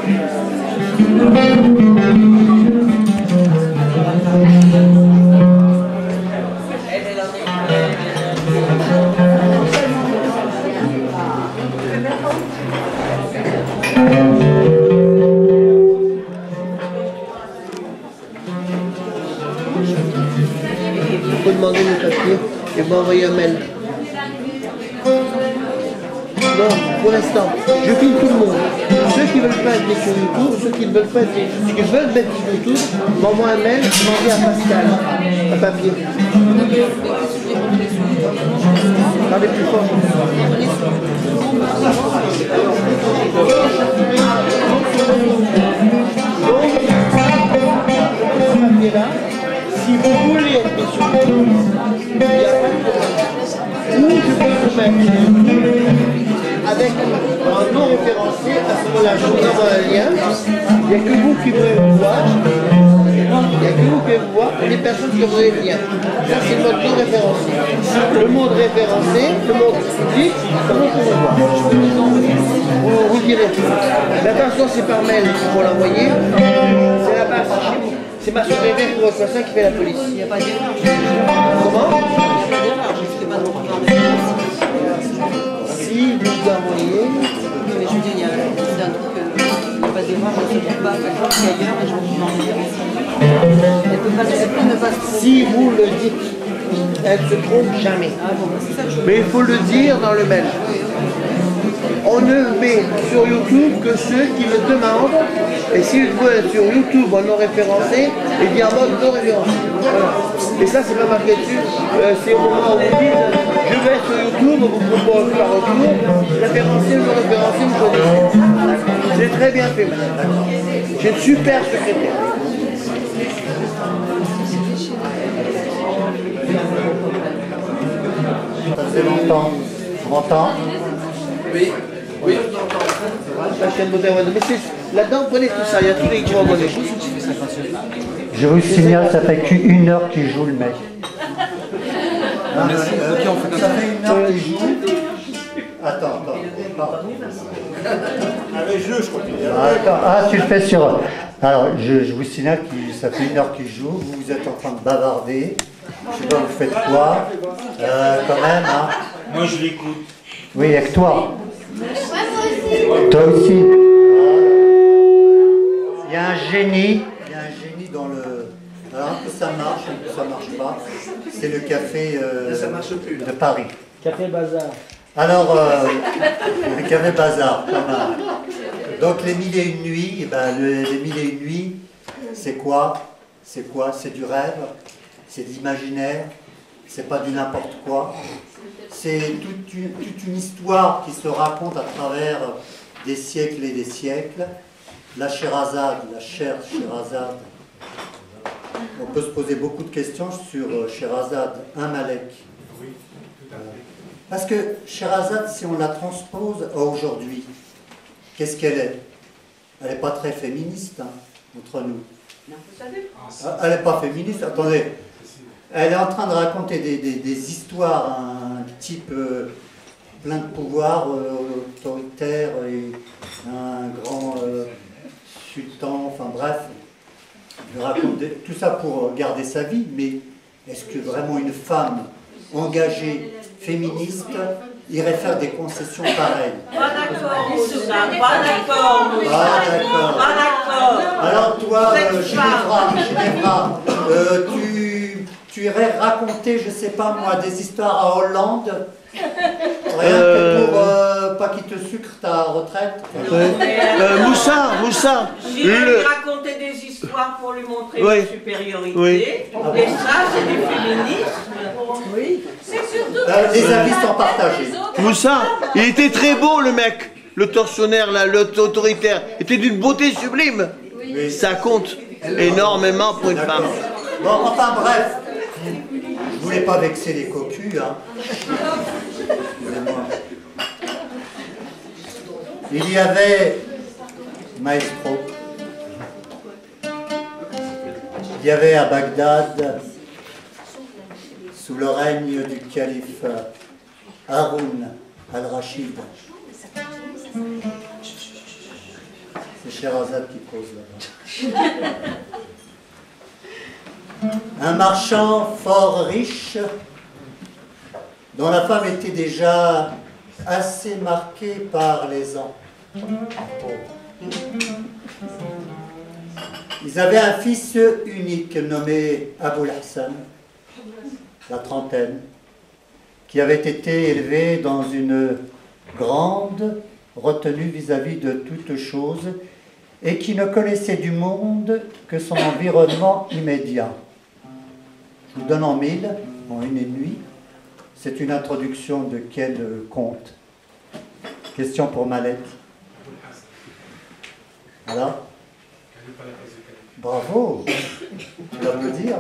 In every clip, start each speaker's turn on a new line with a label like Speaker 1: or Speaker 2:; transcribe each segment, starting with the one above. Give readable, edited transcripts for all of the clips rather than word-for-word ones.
Speaker 1: Il faut demander le papier et vous envoyer un mail. Bon, pour l'instant, je filme tout le monde. Ceux qui veulent pas être sur YouTube, ceux qui ne veulent pas être, ceux qui veulent mettre sur YouTube, m'envoient un mail, m'envoient à Pascal, un papier. Parlez plus fort. Là, si vous voulez être sur YouTube, il n'y a pas de problème. Ou je peux vous mettre avec un nom référencé, à ce moment-là, je vous envoie un lien. Il n'y a que vous qui pouvez le voir. Il n'y a que vous qui pouvez le voir et les personnes qui auront le lien. Ça, c'est votre nom référencé. Le monde référencé, le monde public, c'est vous pouvez le voir. Vous direz. Mais attention, c'est par mail qu'il faut l'envoyer. C'est là-bas, c'est chez vous. C'est ma secrétaire pour votre patient qui fait la police. Il n'y a pas d'erreur. Comment? Il n'y a pas d'erreur, je ne fais pas de si vous envoyez... Non mais je veux dire, il y a un truc, il n'y a pas d'erreur, je ne sais pas, par contre, ailleurs et je vais vous dire aussi. Elle peut ne pas se tromper. Si vous le dites, elle ne se trompe jamais. Ah bon, c'est ça que je veux. Mais il faut le dire dans le mail. On ne met sur YouTube que ceux qui le demandent. Et s'il faut être sur YouTube en non référencé, il dit en mode non référencé. Voilà. Et ça, c'est pas marqué dessus. C'est au moment où vous dites je vais être sur YouTube, on vous propose par retour. Référencé ou non référencé, vous connaissez. C'est très bien fait, madame. J'ai une super secrétaire.
Speaker 2: Ça fait longtemps. On m'entend?
Speaker 1: Oui. Oui, on entend. La chaîne moderne. Mais c'est là-dedans, prenez tout ça, il y a tous les coordonnées.
Speaker 2: Je vous signale, ça fait qu'une heure qu'il joue le mec.
Speaker 3: Ça fait une heure qu'il joue.
Speaker 2: Attends.
Speaker 3: Avec jeu, je crois.
Speaker 2: Attends, tu le fais sur... Alors, je vous signale que ça fait une heure qu'il joue, vous êtes en train de bavarder. Je sais pas, vous faites quoi quand même, hein.
Speaker 3: Moi, je l'écoute.
Speaker 2: Oui, avec toi. Toi aussi. Il y a un génie dans le... Alors un peu ça marche, un peu ça marche pas. C'est le café de Paris.
Speaker 1: Café Bazar.
Speaker 2: Alors, le café Bazar, pas mal. Donc les mille et une nuits, eh ben, les mille et une nuits, c'est quoi? C'est quoi? C'est du rêve, c'est de l'imaginaire, c'est pas du n'importe quoi. C'est toute une histoire qui se raconte à travers des siècles et des siècles. La Sherazade, la chère Sherazade. On peut se poser beaucoup de questions sur Sherazade, un Malek. Parce que Sherazade, si on la transpose à aujourd'hui, qu'est-ce qu'elle est? Elle n'est pas très féministe, hein, entre nous. Elle n'est pas féministe, attendez. Elle est en train de raconter des histoires, un type plein de pouvoir, autoritaire, et un grand sultan, enfin bref. Il raconte tout ça pour garder sa vie, mais est-ce que vraiment une femme engagée, féministe, irait faire des concessions pareilles?
Speaker 4: Pas d'accord, Moussa, pas d'accord, Moussa. Pas d'accord.
Speaker 2: Alors toi, Ginevra, tu irais raconter, je sais pas moi, des histoires à Hollande, rien que pour pas qu'il te sucre ta retraite.
Speaker 1: Moussa.
Speaker 4: J'irais lui raconter des histoires pour lui montrer une supériorité. Oui. Et ça, c'est du féminisme. Oui. C'est surtout...
Speaker 2: Les avis sont partagés.
Speaker 1: Moussa, il était très beau le mec, le tortionnaire, là, l'autoritaire. Il était d'une beauté sublime. Oui. Ça compte énormément pour une femme.
Speaker 2: Bon, enfin bref, je voulais pas vexer les cocus, hein. Il y avait Maestro. Il y avait à Bagdad, sous le règne du calife Haroun al-Rachid, C'est Sherazade qui cause là-bas. Un marchand fort riche, dont la femme était déjà assez marquée par les ans. Ils avaient un fils unique nommé Aboul Hassan, la trentaine, qui avait été élevé dans une grande retenue vis-à-vis de toute chose et qui ne connaissait du monde que son environnement immédiat. Je vous donne en mille, en une et nuit. C'est une introduction de quel conte? Question pour Malek. Voilà. Bravo. Tu vas me dire.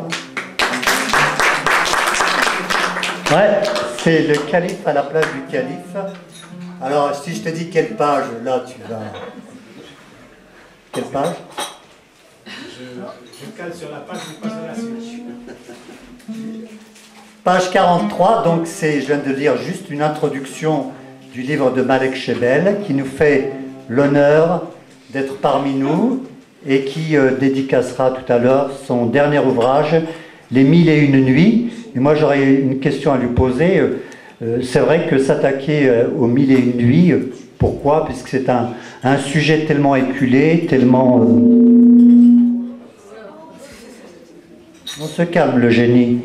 Speaker 2: Ouais, c'est le calife à la place du calife. Alors, si je te dis quelle page, là, tu vas... Quelle page?
Speaker 5: Je cale sur la page du passe à la suite.
Speaker 2: Page 43, donc c'est, je viens de lire juste une introduction du livre de Malek Shebel, qui nous fait l'honneur d'être parmi nous et qui dédicacera tout à l'heure son dernier ouvrage, Les 1001 nuits. Et moi j'aurais une question à lui poser. C'est vrai que s'attaquer aux 1001 nuits, pourquoi? Puisque c'est un sujet tellement éculé, tellement... On se calme le génie.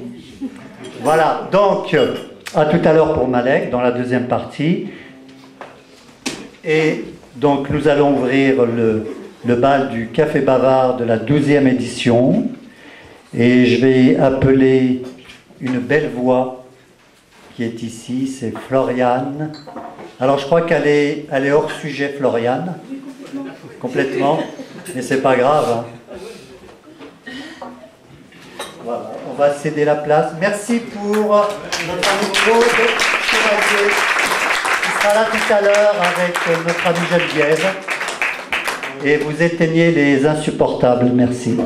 Speaker 2: Voilà, donc à tout à l'heure pour Malek dans la deuxième partie. Et donc nous allons ouvrir le bal du Café Bavard de la 12e édition. Et je vais appeler une belle voix qui est ici, c'est Floriane. Alors je crois qu'elle est hors sujet, Floriane. Complètement. Mais c'est pas grave. Hein. Voilà, on va céder la place. Merci pour notre ami Claude Chevalier, qui sera là tout à l'heure avec notre ami Geneviève. Et vous éteignez les insupportables. Merci.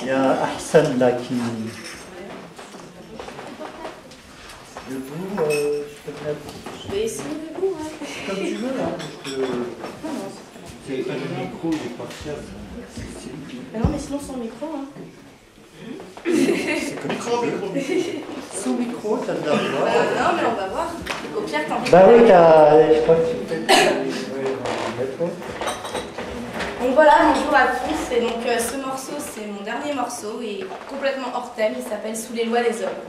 Speaker 2: Il y a Ahsan là qui... Debout,
Speaker 6: je vais essayer debout. Ouais.
Speaker 2: Comme tu veux, là.
Speaker 5: C'est pas le micro, j'ai pas de chaise.
Speaker 6: Non, mais sinon sans micro. Hein.
Speaker 2: C'est comme tu veux. Sous micro, ça te donne voir.
Speaker 6: Non, mais on va voir. Au pire, tant pis.
Speaker 2: Bah oui, je crois que tu fais...
Speaker 6: Donc voilà, bonjour à tous. Et donc ce morceau, c'est mon dernier morceau et complètement hors thème. Il s'appelle Sous les lois des hommes.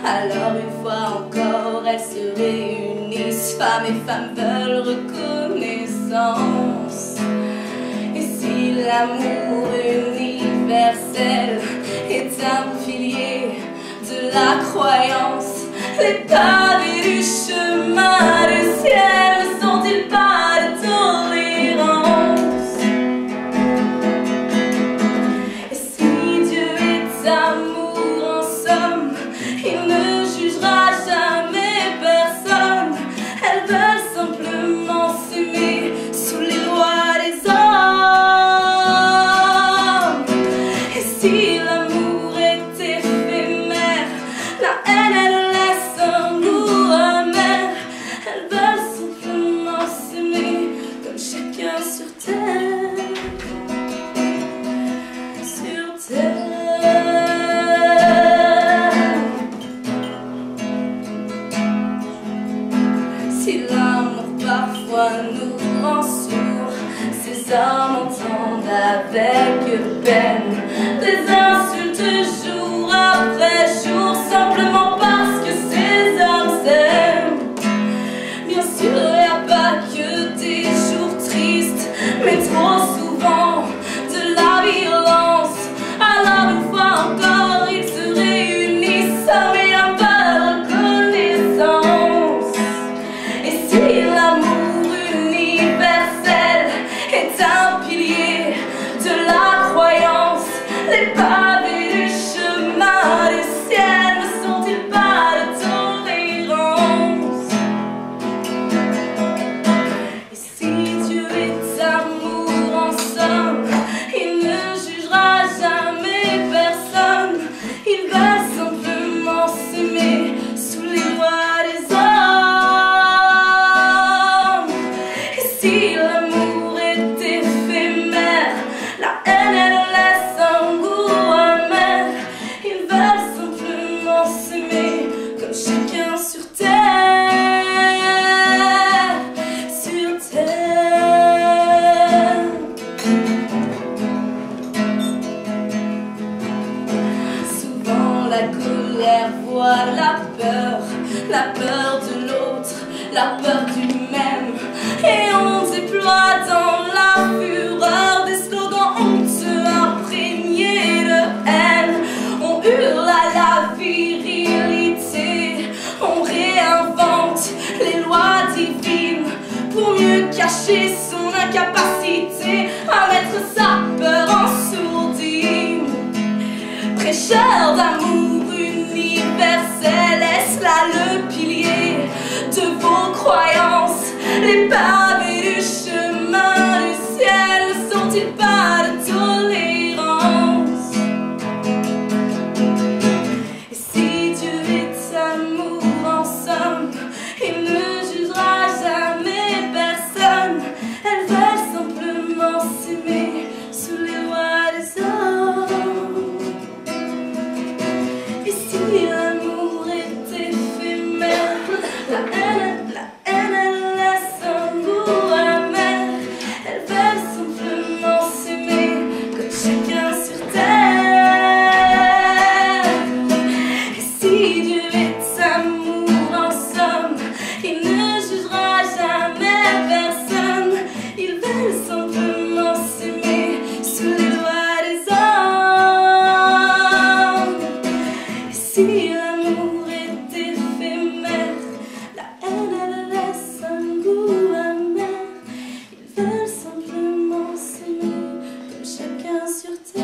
Speaker 6: Alors une fois encore, elles se réunissent. Femmes et femmes veulent reconnaissance. Et si l'amour universel est un pilier de la croyance, les pavés du chemin du ciel ne sont-ils pas de tolérance? Et si Dieu est amour en somme, il ne jugera jamais personne. Elles veulent simplement s'aimer sous les lois des hommes. Et si l'amour est éphémère, la haine elle laisse un goût amer. Elles veulent colère, voir la peur de l'autre, la peur du même. Et on déploie dans la fureur des slogans honteux imprégnés de haine. On hurle à la virilité, on réinvente les lois divines pour mieux cacher son incapacité à mettre sa peur en sourdine. Prêcheur d'amour universel, est-ce là le pilier de vos croyances? Les pavés du chemin du ciel ne sont-ils pas de tolérance? Et si Dieu est amour en somme, il ne jugera jamais personne. Elles veulent simplement s'aimer sous les lois des hommes. Et si l'amour est éphémère, la haine elle laisse un goût amer. Elles veulent simplement s'aimer comme chacun sur terre. Et si Dieu est amour en somme, il ne jugera jamais personne. Ils veulent simplement s'aimer sous les lois des hommes. Et si l'amour est éphémère, la haine elle laisse un goût amer. Ils veulent simplement s'aimer comme chacun sur terre.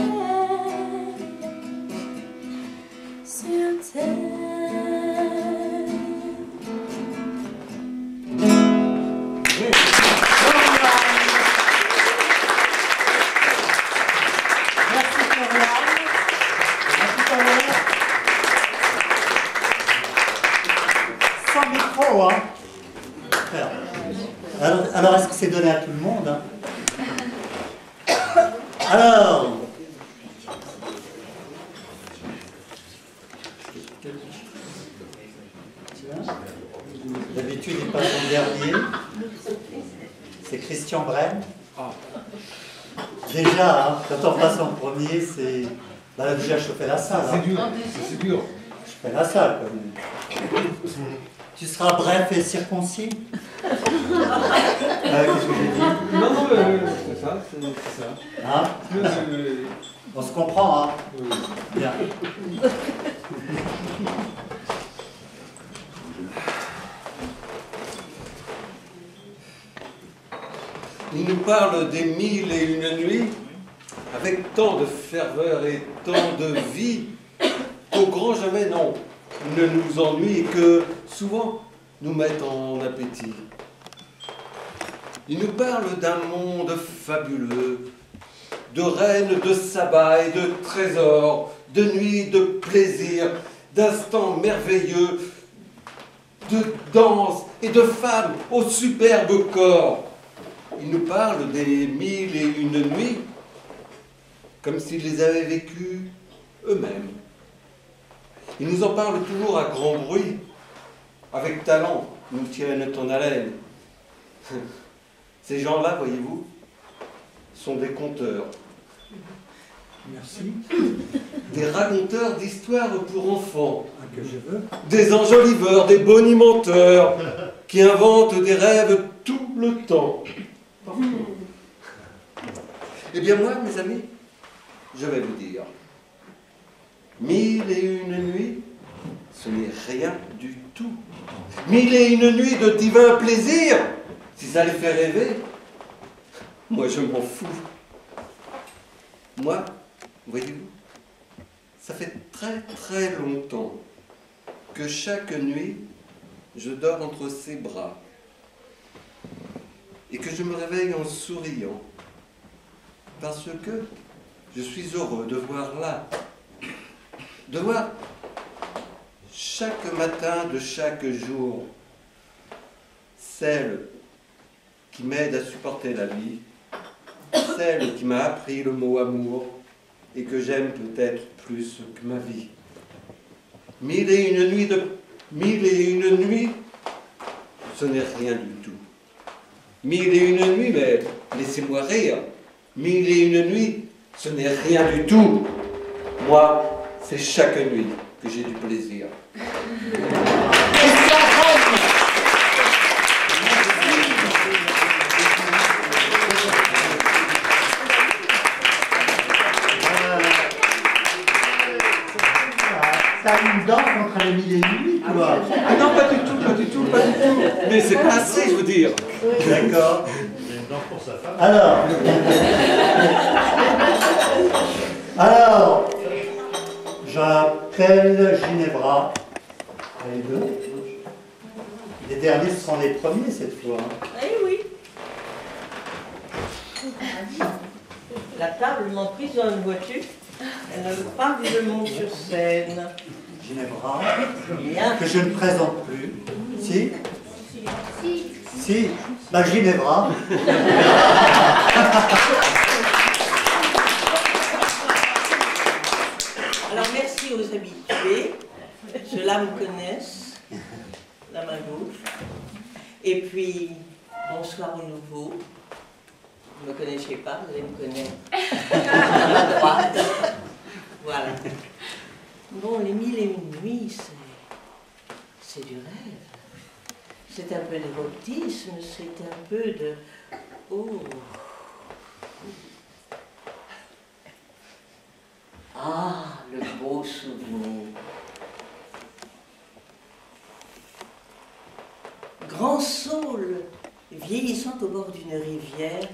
Speaker 6: Sur terre.
Speaker 2: Merci Florian. À tout à l'heure. Sans micro, hein. Alors est-ce que c'est donné à tout le monde, hein? Alors, d'habitude il passe en dernier. C'est Christian Brenne. Déjà, hein, quand on passe en premier, c'est... Là, déjà, je fais la salle. Hein.
Speaker 5: C'est dur.
Speaker 2: Je fais la salle, quand même. Tu seras bref et circoncis. Qu'est-ce que j'ai dit?
Speaker 5: Non, c'est ça, c'est ça.
Speaker 2: Hein? On se comprend, hein? Bien.
Speaker 7: Il nous parle des 1001 nuits avec tant de ferveur et tant de vie qu'au grand jamais, non, ne nous ennuie et que souvent nous mettent en appétit. Il nous parle d'un monde fabuleux, de reines, de sabbats et de trésors, de nuits de plaisir, d'instants merveilleux, de danse et de femmes aux superbes corps. Il nous parle des 1001 nuits comme s'ils les avaient vécues eux-mêmes. Il nous en parle toujours à grand bruit, avec talent, nous tiennent en haleine. Ces gens-là, voyez-vous, sont des conteurs.
Speaker 2: Merci.
Speaker 7: Des raconteurs d'histoires pour enfants.
Speaker 2: Que je veux.
Speaker 7: Des enjoliveurs, des bonimenteurs, qui inventent des rêves tout le temps. Eh bien moi, mes amis, je vais vous dire, 1001 nuits, ce n'est rien du tout. 1001 nuits de divin plaisir, si ça les fait rêver, moi je m'en fous. Moi, voyez-vous, ça fait très très longtemps que chaque nuit, je dors entre ses bras et que je me réveille en souriant parce que je suis heureux de voir là, de voir chaque matin de chaque jour celle qui m'aide à supporter la vie, celle qui m'a appris le mot amour et que j'aime peut-être plus que ma vie. 1001 nuits de 1001 nuits, ce n'est rien du tout. 1001 nuits, mais laissez-moi rire. 1001 nuits, ce n'est rien du tout. Moi, c'est chaque nuit. que j'ai du plaisir.
Speaker 2: T'as une danse entre les mille et nuit, toi.
Speaker 7: Ah non, pas du tout, pas du tout, pas du tout. Mais c'est pas assez, je veux dire.
Speaker 2: D'accord. Alors, j'appelle Ginevra. Les deux. Les derniers seront les premiers cette fois.
Speaker 4: Eh oui. La table m'emprisonne, vois-tu. Elle ne veut pas que je monte sur scène.
Speaker 2: Ginevra,
Speaker 4: Bien.
Speaker 2: que je ne présente plus. Si? Si. Bah, Ginevra.
Speaker 4: Alors merci aux habitués. Ceux-là me connaissent. La main gauche. Et puis, bonsoir aux nouveaux. Vous ne me connaissiez pas, vous allez me connaître. À ma droite. Voilà. Bon, les mille et une nuits, c'est du rêve. C'est un peu d'érotisme, c'est un peu de... Oh. Ah, le beau souvenir. Grand saule, vieillissant au bord d'une rivière,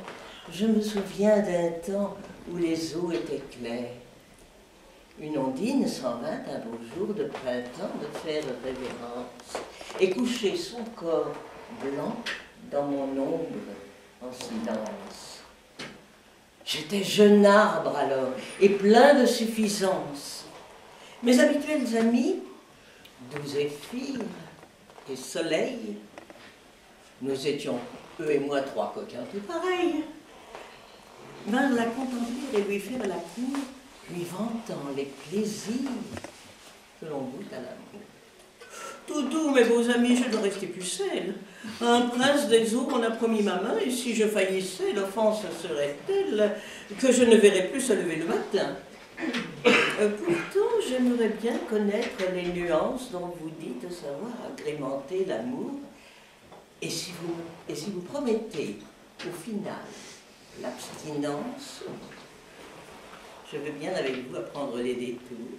Speaker 4: je me souviens d'un temps où les eaux étaient claires. Une ondine s'en vint un beau jour de printemps de faire révérence et coucher son corps blanc dans mon ombre en silence. J'étais jeune arbre alors et plein de suffisance. Mes habituels amis, doux Zéphyr et Soleil, nous étions, eux et moi, trois coquins tout pareils, vinrent la contempler et lui faire la cour, lui vantant les plaisirs que l'on goûte à l'amour. Tout doux, mes beaux amis, je ne restais plus seule. Un prince des eaux m'en a promis ma main, et si je faillissais, l'offense serait telle que je ne verrais plus se lever le matin. Pourtant, j'aimerais bien connaître les nuances dont vous dites savoir agrémenter l'amour. Et si vous promettez, au final, l'abstinence, je veux bien avec vous apprendre les détours.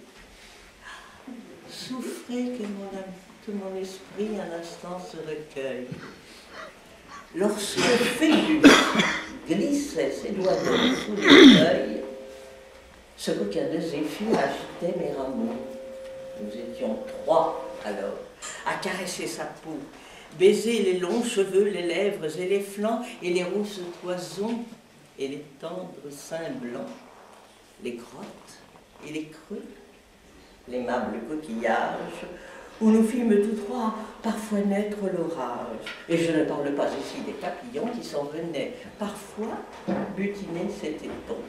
Speaker 4: Souffrez que mon esprit un instant se recueille. Lorsque Phébus glissait ses doigts sous les feuilles, ce coquin de Zéphyr agitait mes rameaux. Nous étions trois alors, à caresser sa peau, baiser les longs cheveux, les lèvres et les flancs, et les rousses toisons, et les tendres seins blancs, les grottes et les creux, l'aimables coquillages, où nous fîmes tous trois parfois naître l'orage. Et je ne parle pas ici des papillons qui s'en venaient parfois butiner cet étang.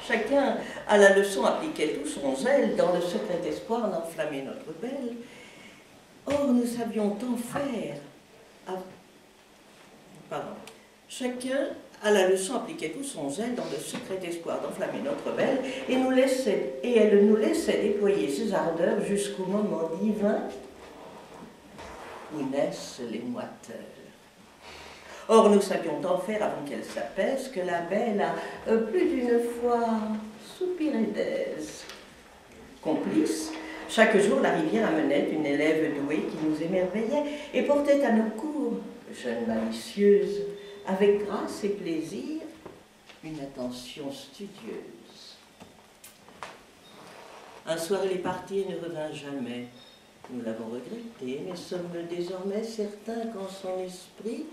Speaker 4: Chacun à la leçon appliquait tout son zèle dans le secret espoir d'enflammer notre belle. Or nous savions tant faire. Chacun à la leçon appliquait tout son zèle dans le secret espoir d'enflammer notre belle, et elle nous laissait déployer ses ardeurs jusqu'au moment divin où naissent les moiteurs. Or nous savions tant faire avant qu'elle s'apaise que la belle a plus d'une fois soupiré d'aise. Complice, chaque jour la rivière amenait une élève douée qui nous émerveillait et portait à nos cours, jeune malicieuse, avec grâce et plaisir, une attention studieuse. Un soir, elle est partie et ne revint jamais. Nous l'avons regretté, mais sommes désormais certains qu'en son esprit,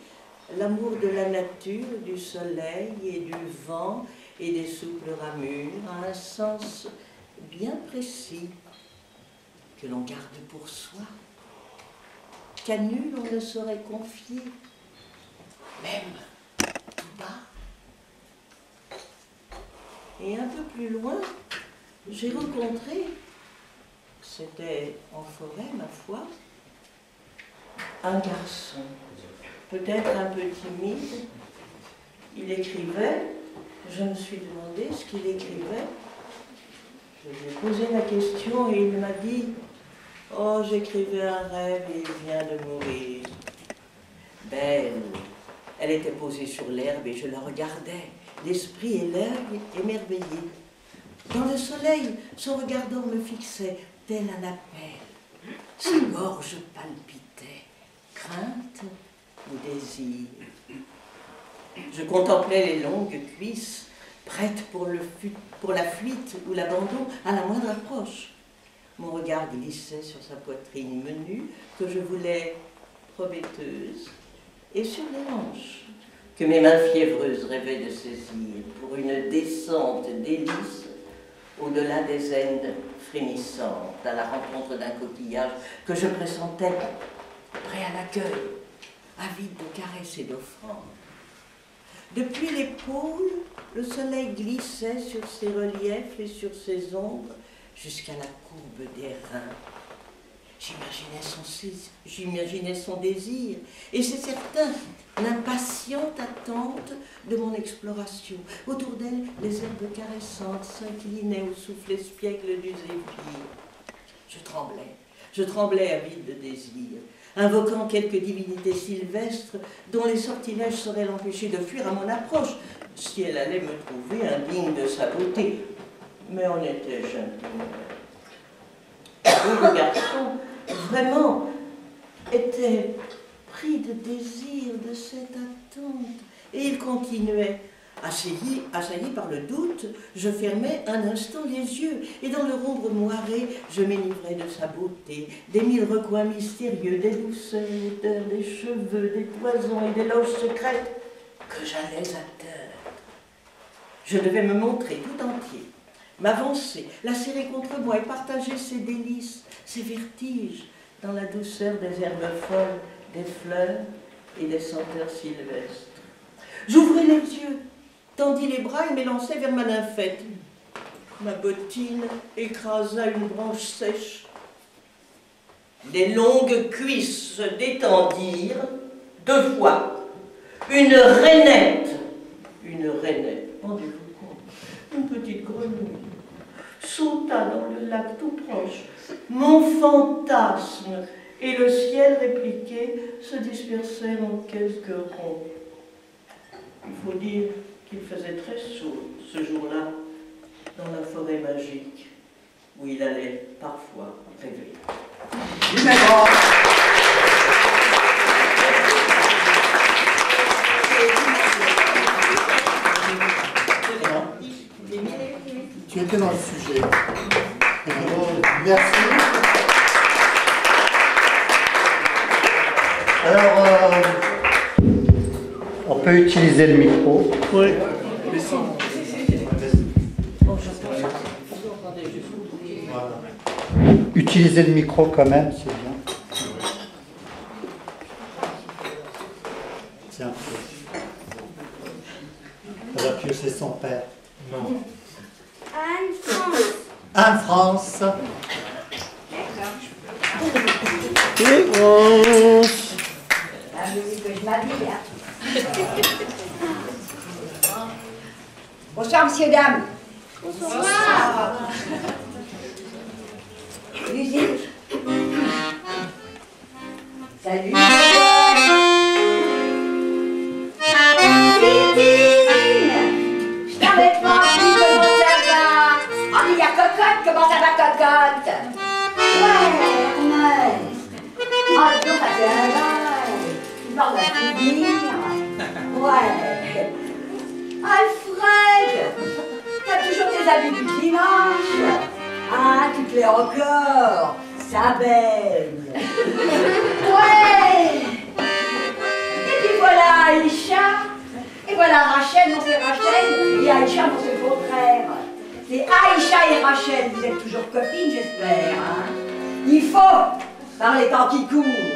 Speaker 4: l'amour de la nature, du soleil et du vent et des souples ramures a un sens bien précis que l'on garde pour soi, qu'à nul on ne saurait confier, même tout bas. Et un peu plus loin, j'ai rencontré, c'était en forêt ma foi, un garçon, peut-être un peu timide. Il écrivait, je me suis demandé ce qu'il écrivait. Je lui ai posé la question et il m'a dit « Oh, j'écrivais un rêve et il vient de mourir. » Belle, elle était posée sur l'herbe et je la regardais, l'esprit et l'œil émerveillés. Dans le soleil, son regard d'or me fixait, tel un appel. Sa gorge palpitait, crainte ou désir. Je contemplais les longues cuisses, prêtes pour la fuite ou l'abandon à la moindre approche. Mon regard glissait sur sa poitrine menue, que je voulais prometteuse, et sur les hanches, que mes mains fiévreuses rêvaient de saisir pour une descente délice au-delà des ailes frémissantes, à la rencontre d'un coquillage que je pressentais prêt à l'accueil, avide de caresses et d'offrandes. Depuis l'épaule, le soleil glissait sur ses reliefs et sur ses ombres jusqu'à la courbe des reins. J'imaginais son désir, et c'est certain, l'impatiente attente de mon exploration. Autour d'elle, les herbes caressantes s'inclinaient au souffle espiègle du zéphyr. Je tremblais avide de désir, invoquant quelque divinité sylvestre dont les sortilèges sauraient l'empêcher de fuir à mon approche, si elle allait me trouver indigne de sa beauté. Mais on était gentlemen. Le garçon, vraiment, était pris de désir de cette attente. Et il continuait. Assailli par le doute, je fermais un instant les yeux, et dans leur ombre moirée, je m'enivrais de sa beauté, des mille recoins mystérieux, des douceurs, odeurs, des cheveux, des poisons et des loges secrètes que j'allais atteindre. Je devais me montrer tout entier, m'avancer, la serrer contre moi et partager ses délices, ses vertiges, dans la douceur des herbes folles, des fleurs et des senteurs sylvestres. J'ouvrais les yeux, tendis les bras et m'élançai vers ma nymphette. Ma bottine écrasa une branche sèche. Les longues cuisses se détendirent 2 fois. Une rainette, rendez-vous compte, une petite grenouille, sauta dans le lac tout proche. Mon fantasme et le ciel répliqué se dispersèrent en quelques ronds. Il faut dire qu'il faisait très chaud ce jour-là dans la forêt magique où il allait parfois rêver.
Speaker 2: Tu étais dans le sujet. Merci. Alors, on peut utiliser le micro.
Speaker 3: Oui.
Speaker 2: Voilà. Utiliser le micro quand même, c'est bien. Tiens. Elle va piocher son père.
Speaker 3: Non.
Speaker 2: Anne France.
Speaker 8: La musique que je m'habille, hein. Bonsoir, messieurs, dames. Bonsoir. Musique. Salut. Je t'avais pas dit comment ça va. Oh, mais il y a Cocotte, comment ça va, Cocotte? Ouais, Ernest. Oh, donc ça fait un bail. Tu parles d'un souvenir. Ouais. Alfred, t'as toujours tes habits du dimanche. Ah, tu te plais encore. Ça baigne. Ouais. Et puis voilà Aïcha. Et voilà Rachel, non c'est Rachel. Et Aïcha, non c'est le contraire. C'est Aïcha et Rachel. Vous êtes toujours copines, j'espère. Hein? Il faut, par les temps qui courent.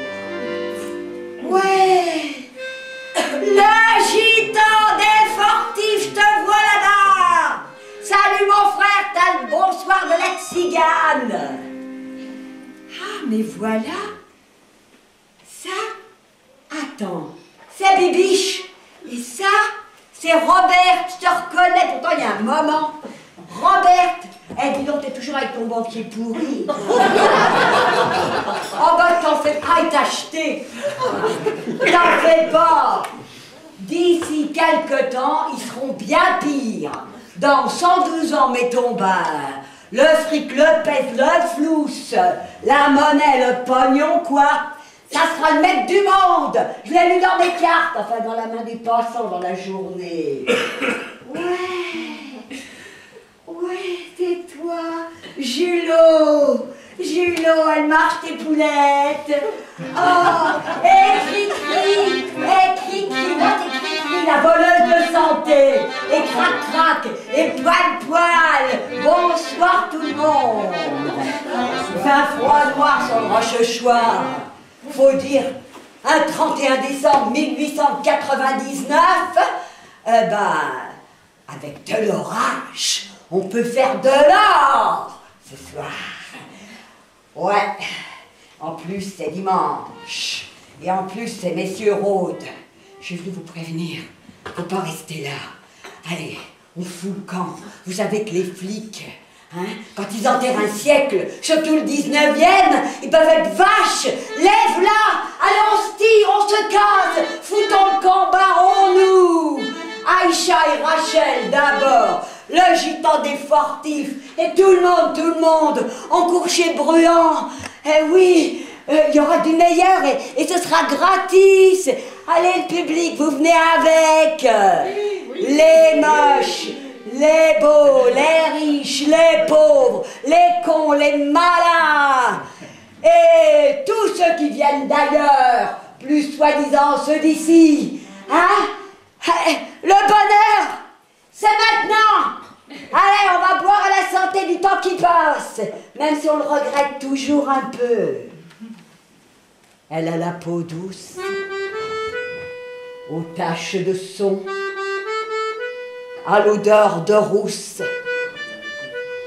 Speaker 8: Ouais. Le gitan des fortifs, je te vois là-bas. Salut mon frère, t'as le bonsoir de la tzigane. Ah, mais voilà. Ça, attends, c'est Bibiche. Et ça, c'est Robert, je te reconnais, pourtant il y a un moment. Robert, Eh, dis donc, t'es toujours avec ton banquier pourri. Oh, bah, t'en fais pas, il t'a acheté. T'en fais pas. D'ici quelque temps, ils seront bien pires. Dans 112 ans, mettons, ben, le fric, le pèse, le flousse, la monnaie, le pognon, quoi. Ça sera le maître du monde. Je l'ai lu dans des cartes, enfin, dans la main du passant dans la journée. Ouais, c'est toi, Julot. Julot, elle marche tes poulettes. Oh, et Cri-Cri, la voleuse de santé. Et Crac-Crac, et Poil-Poil. Bonsoir tout le monde. Il fait un froid noir sur le Rochechouart. Faut dire, un 31 décembre 1899, avec de l'orage, on peut faire de l'or ce soir. Ouais, en plus c'est dimanche, et en plus c'est messieurs Rhodes. Je suis venu vous prévenir, faut pas rester là. Allez, on fout le camp. Vous savez que les flics, hein, quand ils enterrent un siècle, surtout le 19e, ils peuvent être vaches. Lève-la, allez on se tire, on se casse, foutons le camp, barrons-nous. Aïcha et Rachel d'abord, le gitan des fortifs, et tout le monde, en courcher bruyant. Eh oui, il y aura du meilleur et ce sera gratis. Allez le public, vous venez avec. Les moches, les beaux, les riches, les pauvres, les cons, les malins, et tous ceux qui viennent d'ailleurs, plus soi-disant ceux d'ici. Hein? Le bonheur, c'est maintenant. Allez, on va boire à la santé du temps qui passe, même si on le regrette toujours un peu. Elle a la peau douce, aux taches de son, à l'odeur de rousse,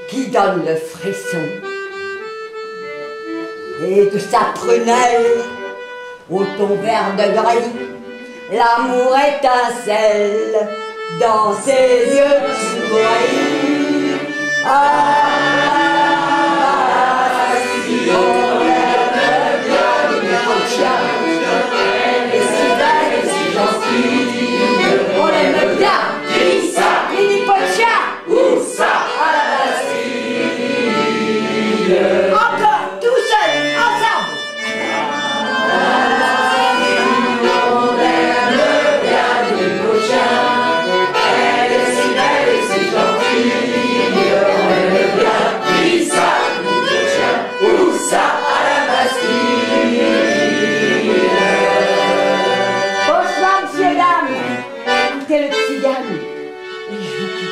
Speaker 8: qui donne le frisson. Et de sa prunelle, au ton vert de gris, l'amour étincelle dans ses yeux souris. Ah, si on l'aime bien, notre chien, elle est si belle et si gentille, on l'aime bien. Dis ça, Lily Pocha, où ça, à la Bastille. Encore, tout seul, ensemble. Bonsoir, messieurs, dames. Écoutez le tzigane. Et je vous quitte.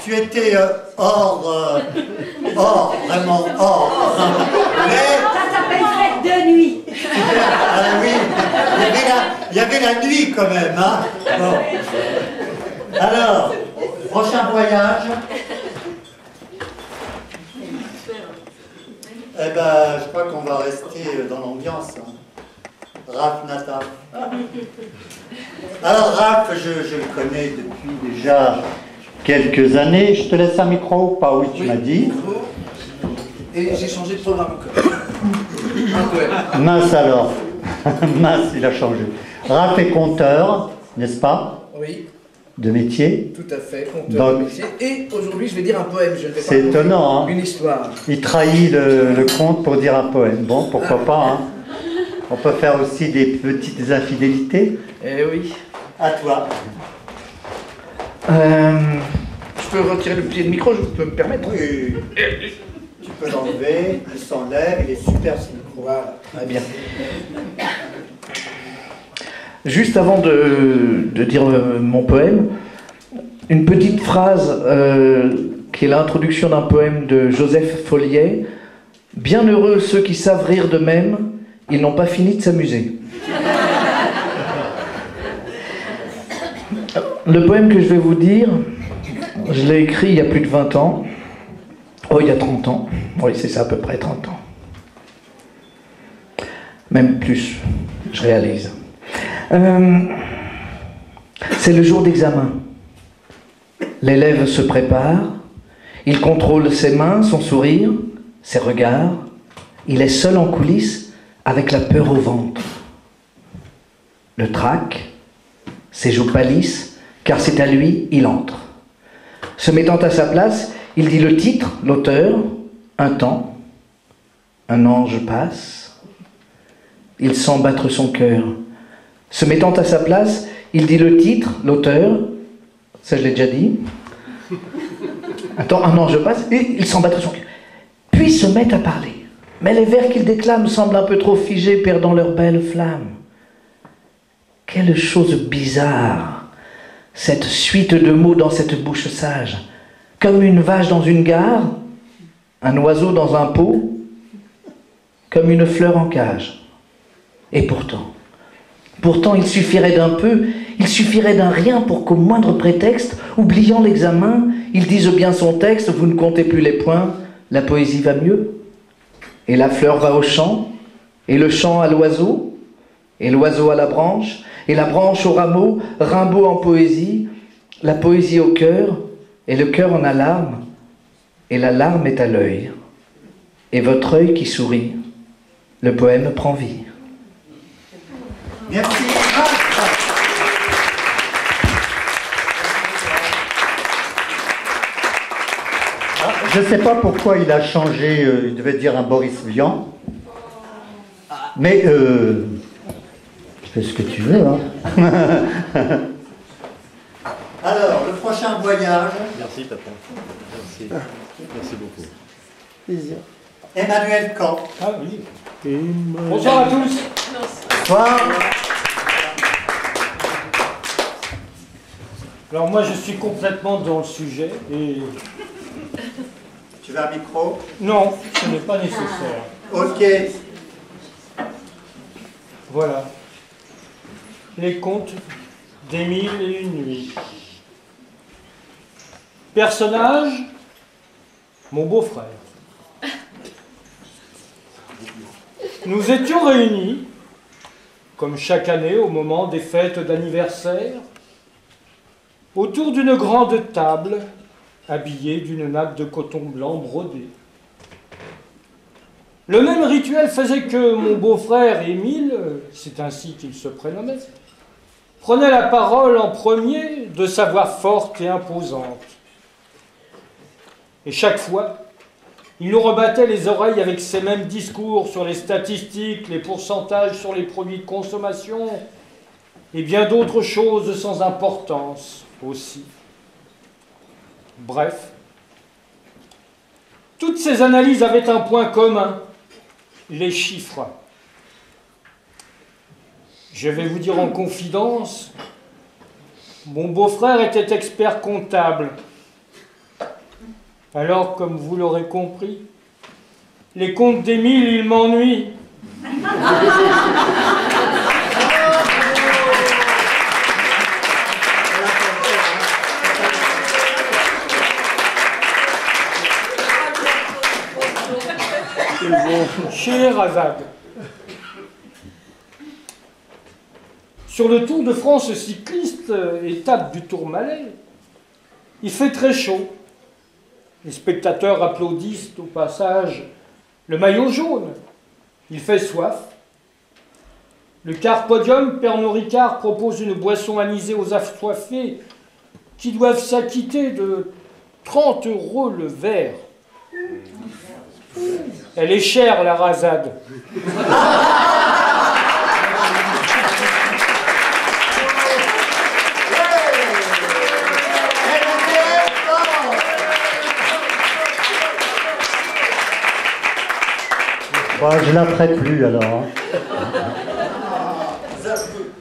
Speaker 2: Tu étais vraiment hors. Mais...
Speaker 8: Ça s'appelle fête de nuit.
Speaker 2: Ah oui, il y avait la nuit quand même, hein. Bon. Alors, prochain voyage. Eh ben, je crois qu'on va rester dans l'ambiance. Hein. Raph Nataf. Alors Raph, je le connais depuis déjà quelques années. Je te laisse un micro ou pas? Oui, tu m'as dit.
Speaker 9: Et j'ai changé de programme encore. Un poème.
Speaker 2: Mince alors. Mince, il a changé. Raph est conteur, n'est-ce pas?
Speaker 9: Oui.
Speaker 2: De métier.
Speaker 9: Tout à fait, conteur de métier. Et aujourd'hui, je vais dire un poème. Je ne vais pas
Speaker 2: C'est étonnant, hein.
Speaker 9: Une histoire.
Speaker 2: Il trahit le conte pour dire un poème. Bon, pourquoi pas, hein. On peut faire aussi des petites infidélités.
Speaker 9: Eh oui.
Speaker 2: À toi.
Speaker 9: Je peux retirer le pied de micro, je peux me permettre?
Speaker 2: Oui. Tu peux l'enlever, il s'enlève, il est super ce micro.
Speaker 9: Voilà, très bien. Juste avant de dire mon poème, une petite phrase qui est l'introduction d'un poème de Joseph Folliet. « Bien heureux ceux qui savent rire d'eux-mêmes, ils n'ont pas fini de s'amuser. » Le poème que je vais vous dire, je l'ai écrit il y a plus de 20 ans. Oh, il y a 30 ans. Oui, c'est ça, à peu près 30 ans. Même plus, je réalise. C'est le jour d'examen. L'élève se prépare, il contrôle ses mains, son sourire, ses regards. Il est seul en coulisses avec la peur au ventre. Le trac, ses joues pâlissent, car c'est à lui, il entre. Se mettant à sa place, il dit le titre, l'auteur, un temps, un ange passe. Il sent battre son cœur. Se mettant à sa place, il dit le titre, l'auteur, ça je l'ai déjà dit. Attends, un ange passe, et il sent battre son cœur. Puis se met à parler. Mais les vers qu'il déclame semblent un peu trop figés, perdant leur belle flamme. Quelle chose bizarre, cette suite de mots dans cette bouche sage. Comme une vache dans une gare, un oiseau dans un pot, comme une fleur en cage. Et pourtant, il suffirait d'un peu, il suffirait d'un rien pour qu'au moindre prétexte, oubliant l'examen, il dise bien son texte, vous ne comptez plus les points, la poésie va mieux. Et la fleur va au champ, et le champ à l'oiseau, et l'oiseau à la branche, et la branche au rameau, Rimbaud en poésie, la poésie au cœur, et le cœur en alarme, et la larme est à l'œil. Et votre œil qui sourit, le poème prend vie.
Speaker 2: Merci. Je ne sais pas pourquoi il a changé, il devait dire un Boris Vian. Mais fais ce que tu veux, hein. Alors, le prochain voyage.
Speaker 5: Merci, papa. Merci. Merci beaucoup.
Speaker 1: Plaisir.
Speaker 2: Emmanuel Camp.
Speaker 10: Ah oui. Bonsoir à tous.
Speaker 2: Bonsoir.
Speaker 10: Alors moi je suis complètement dans le sujet et...
Speaker 2: Tu veux un micro?
Speaker 10: Non, ce n'est pas nécessaire.
Speaker 2: Ok.
Speaker 10: Voilà. Les contes des 1001 nuits. Personnage, mon beau-frère. Nous étions réunis, comme chaque année au moment des fêtes d'anniversaire, autour d'une grande table habillée d'une nappe de coton blanc brodé. Le même rituel faisait que mon beau-frère Émile, c'est ainsi qu'il se prénommait, prenait la parole en premier de sa voix forte et imposante. Et chaque fois, il nous rebattait les oreilles avec ces mêmes discours sur les statistiques, les pourcentages sur les produits de consommation et bien d'autres choses sans importance aussi. Bref, toutes ces analyses avaient un point commun, les chiffres. Je vais vous dire en confidence, mon beau-frère était expert comptable. Alors, comme vous l'aurez compris, les comptes d'Émile, ils m'ennuient. Scheherazade. Sur le Tour de France cycliste, étape du Tourmalet, il fait très chaud. Les spectateurs applaudissent au passage Le maillot jaune, il fait soif. Le Carpodium, Pernod Ricard propose une boisson anisée aux assoiffés qui doivent s'acquitter de 30 € le verre. Elle est chère, la rasade.
Speaker 2: Bon, je ne la ferai plus alors. Hein.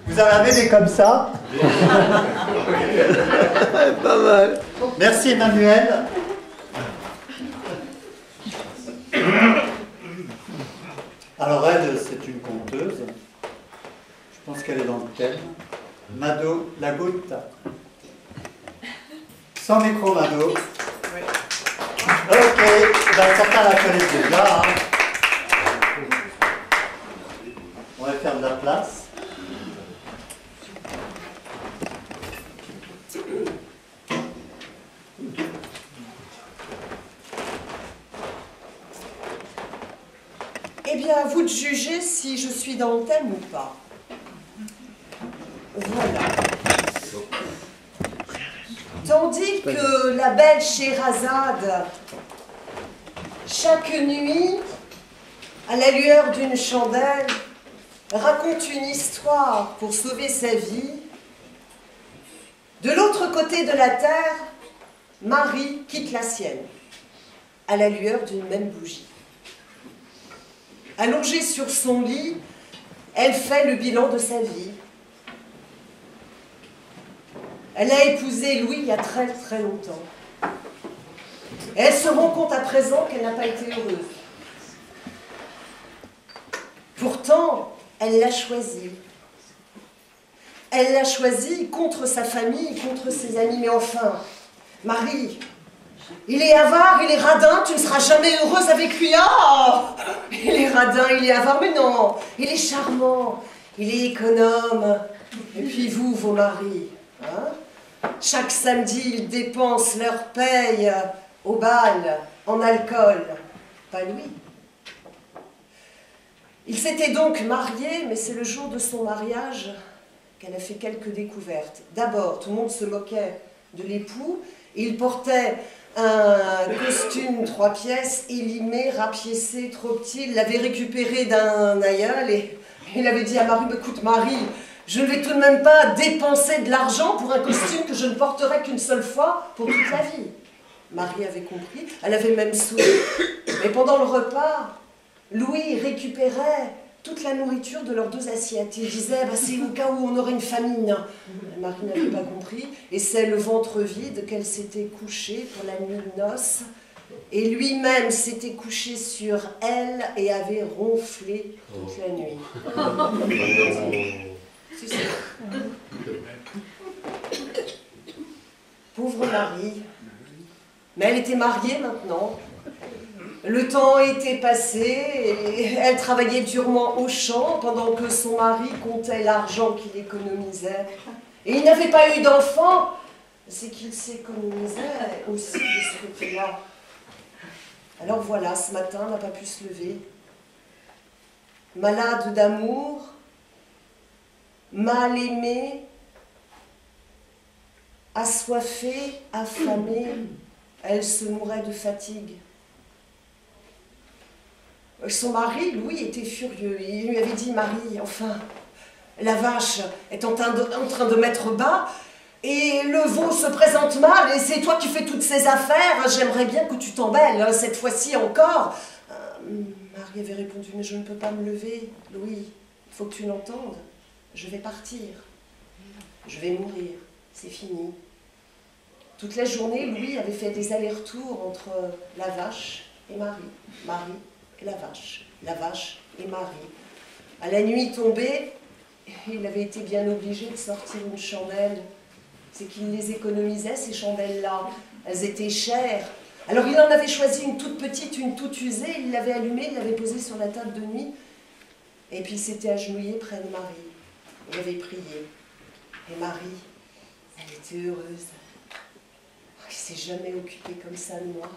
Speaker 2: Vous en avez des comme ça?
Speaker 7: Pas mal.
Speaker 2: Merci Emmanuel. Alors elle, c'est une conteuse. Je pense qu'elle est dans le thème. Mado, la goutte. Sans micro, Mado. Ok, ben, certains la connaissent déjà. Hein. On va faire de la place.
Speaker 11: Eh bien, à vous de juger si je suis dans le thème ou pas. Voilà. Tandis que la belle Scheherazade, chaque nuit, à la lueur d'une chandelle, raconte une histoire pour sauver sa vie, de l'autre côté de la terre, Marie quitte la sienne, à la lueur d'une même bougie. Allongée sur son lit, elle fait le bilan de sa vie. Elle a épousé Louis il y a très très longtemps. Et elle se rend compte à présent qu'elle n'a pas été heureuse. Pourtant, elle l'a choisi. Elle l'a choisi contre sa famille, contre ses amis. Mais enfin, Marie, il est avare, il est radin, tu ne seras jamais heureuse avec lui. Ah, il est radin, il est avare, mais non, il est charmant, il est économe. Et puis vous, vos maris, hein, chaque samedi, ils dépensent leur paye au bal, en alcool. Pas lui. Il s'était donc marié, mais c'est le jour de son mariage qu'elle a fait quelques découvertes. D'abord, tout le monde se moquait de l'époux, et il portait un costume 3 pièces, élimé, rapiécé, trop petit. Il l'avait récupéré d'un aïeul et il avait dit à Marie, écoute Marie, je ne vais tout de même pas dépenser de l'argent pour un costume que je ne porterai qu'une seule fois pour toute la vie. Marie avait compris, elle avait même souri. Mais pendant le repas, Louis récupérait toute la nourriture de leurs 2 assiettes. Il disait, bah, c'est au cas où on aurait une famine. Marie n'avait pas compris, et c'est le ventre vide qu'elle s'était couchée pour la nuit de noces. Et lui-même s'était couché sur elle et avait ronflé toute la nuit. Si, si. Pauvre Marie. Mais elle était mariée maintenant. Le temps était passé et elle travaillait durement au champ pendant que son mari comptait l'argent qu'il économisait. Et il n'avait pas eu d'enfant, c'est qu'il s'économisait aussi de ce côté-là. Alors voilà, ce matin, n'a pas pu se lever. Malade d'amour, mal aimée, assoiffée, affamée, elle se mourait de fatigue. Son mari, Louis, était furieux. Il lui avait dit, Marie, enfin, la vache est en train de mettre bas, et le veau se présente mal, et c'est toi qui fais toutes ces affaires, j'aimerais bien que tu t'embelles, cette fois-ci encore. Marie avait répondu, mais je ne peux pas me lever, Louis, il faut que tu l'entendes, je vais partir, je vais mourir, c'est fini. Toute la journée, Louis avait fait des allers-retours entre la vache et Marie, Marie et la vache et Marie. À la nuit tombée, il avait été bien obligé de sortir une chandelle. C'est qu'il les économisait, ces chandelles-là. Elles étaient chères. Alors il en avait choisi une toute petite, une toute usée, il l'avait allumée, il l'avait posée sur la table de nuit. Et puis il s'était agenouillé près de Marie. Il avait prié. Et Marie, elle était heureuse. Il ne s'est jamais occupé comme ça de moi.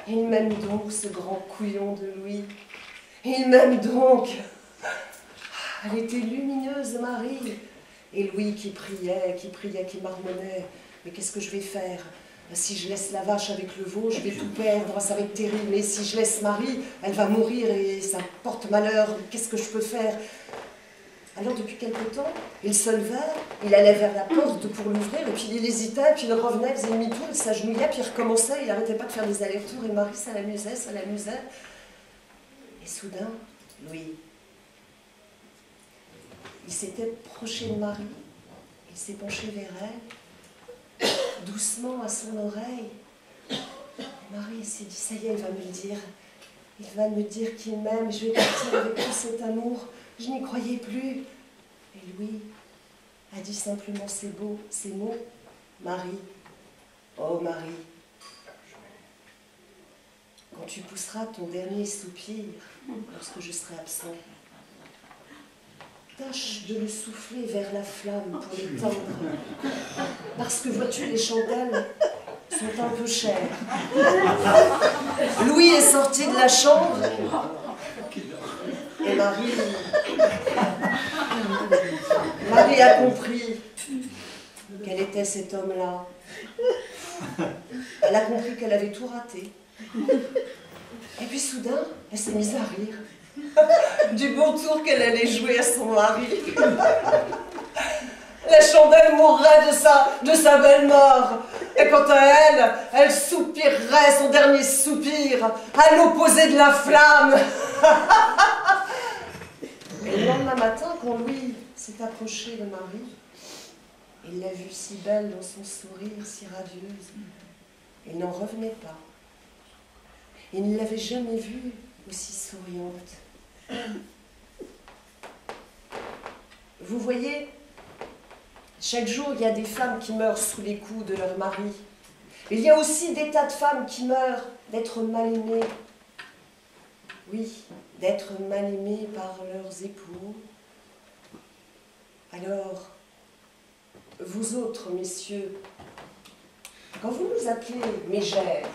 Speaker 11: Il m'aime donc, ce grand couillon de Louis. Il m'aime donc. Elle était lumineuse, Marie. Et Louis qui priait, qui marmonnait. Mais qu'est-ce que je vais faire? Si je laisse la vache avec le veau, je vais tout perdre, ça va être terrible. Mais si je laisse Marie, elle va mourir et ça porte malheur. Qu'est-ce que je peux faire? Alors depuis quelque temps, il se levait, il allait vers la porte pour l'ouvrir, et puis il hésitait, puis il revenait, faisait demi-tour, il s'agenouillait, puis il recommençait, il n'arrêtait pas de faire des allers-retours, et Marie, ça l'amusait, ça l'amusait. Et soudain, Louis, il s'était approché de Marie, il s'est penché vers elle, doucement à son oreille. Et Marie s'est dit, ça y est, il va me le dire. Il va me dire qu'il m'aime, je vais partir avec tout cet amour. Je n'y croyais plus. Et Louis a dit simplement ces mots. Marie, oh Marie, quand tu pousseras ton dernier soupir, lorsque je serai absent, tâche de le souffler vers la flamme pour l'étendre. Parce que vois-tu, les chandelles sont un peu chères. Louis est sorti de la chambre et Marie a compris quel était cet homme-là. Elle a compris qu'elle avait tout raté. Et puis soudain, elle s'est mise à rire du bon tour qu'elle allait jouer à son mari. La chandelle mourrait de sa belle mort. Et quant à elle, elle soupirerait son dernier soupir à l'opposé de la flamme. Et le lendemain matin, quand Louis s'est approché de Marie, il l'a vue si belle dans son sourire, si radieuse. Il n'en revenait pas. Il ne l'avait jamais vue aussi souriante. Vous voyez, chaque jour, il y a des femmes qui meurent sous les coups de leur mari. Il y a aussi des tas de femmes qui meurent d'être mal aimées. Oui, d'être mal aimées par leurs époux. Alors, vous autres, messieurs, quand vous nous appelez mégères,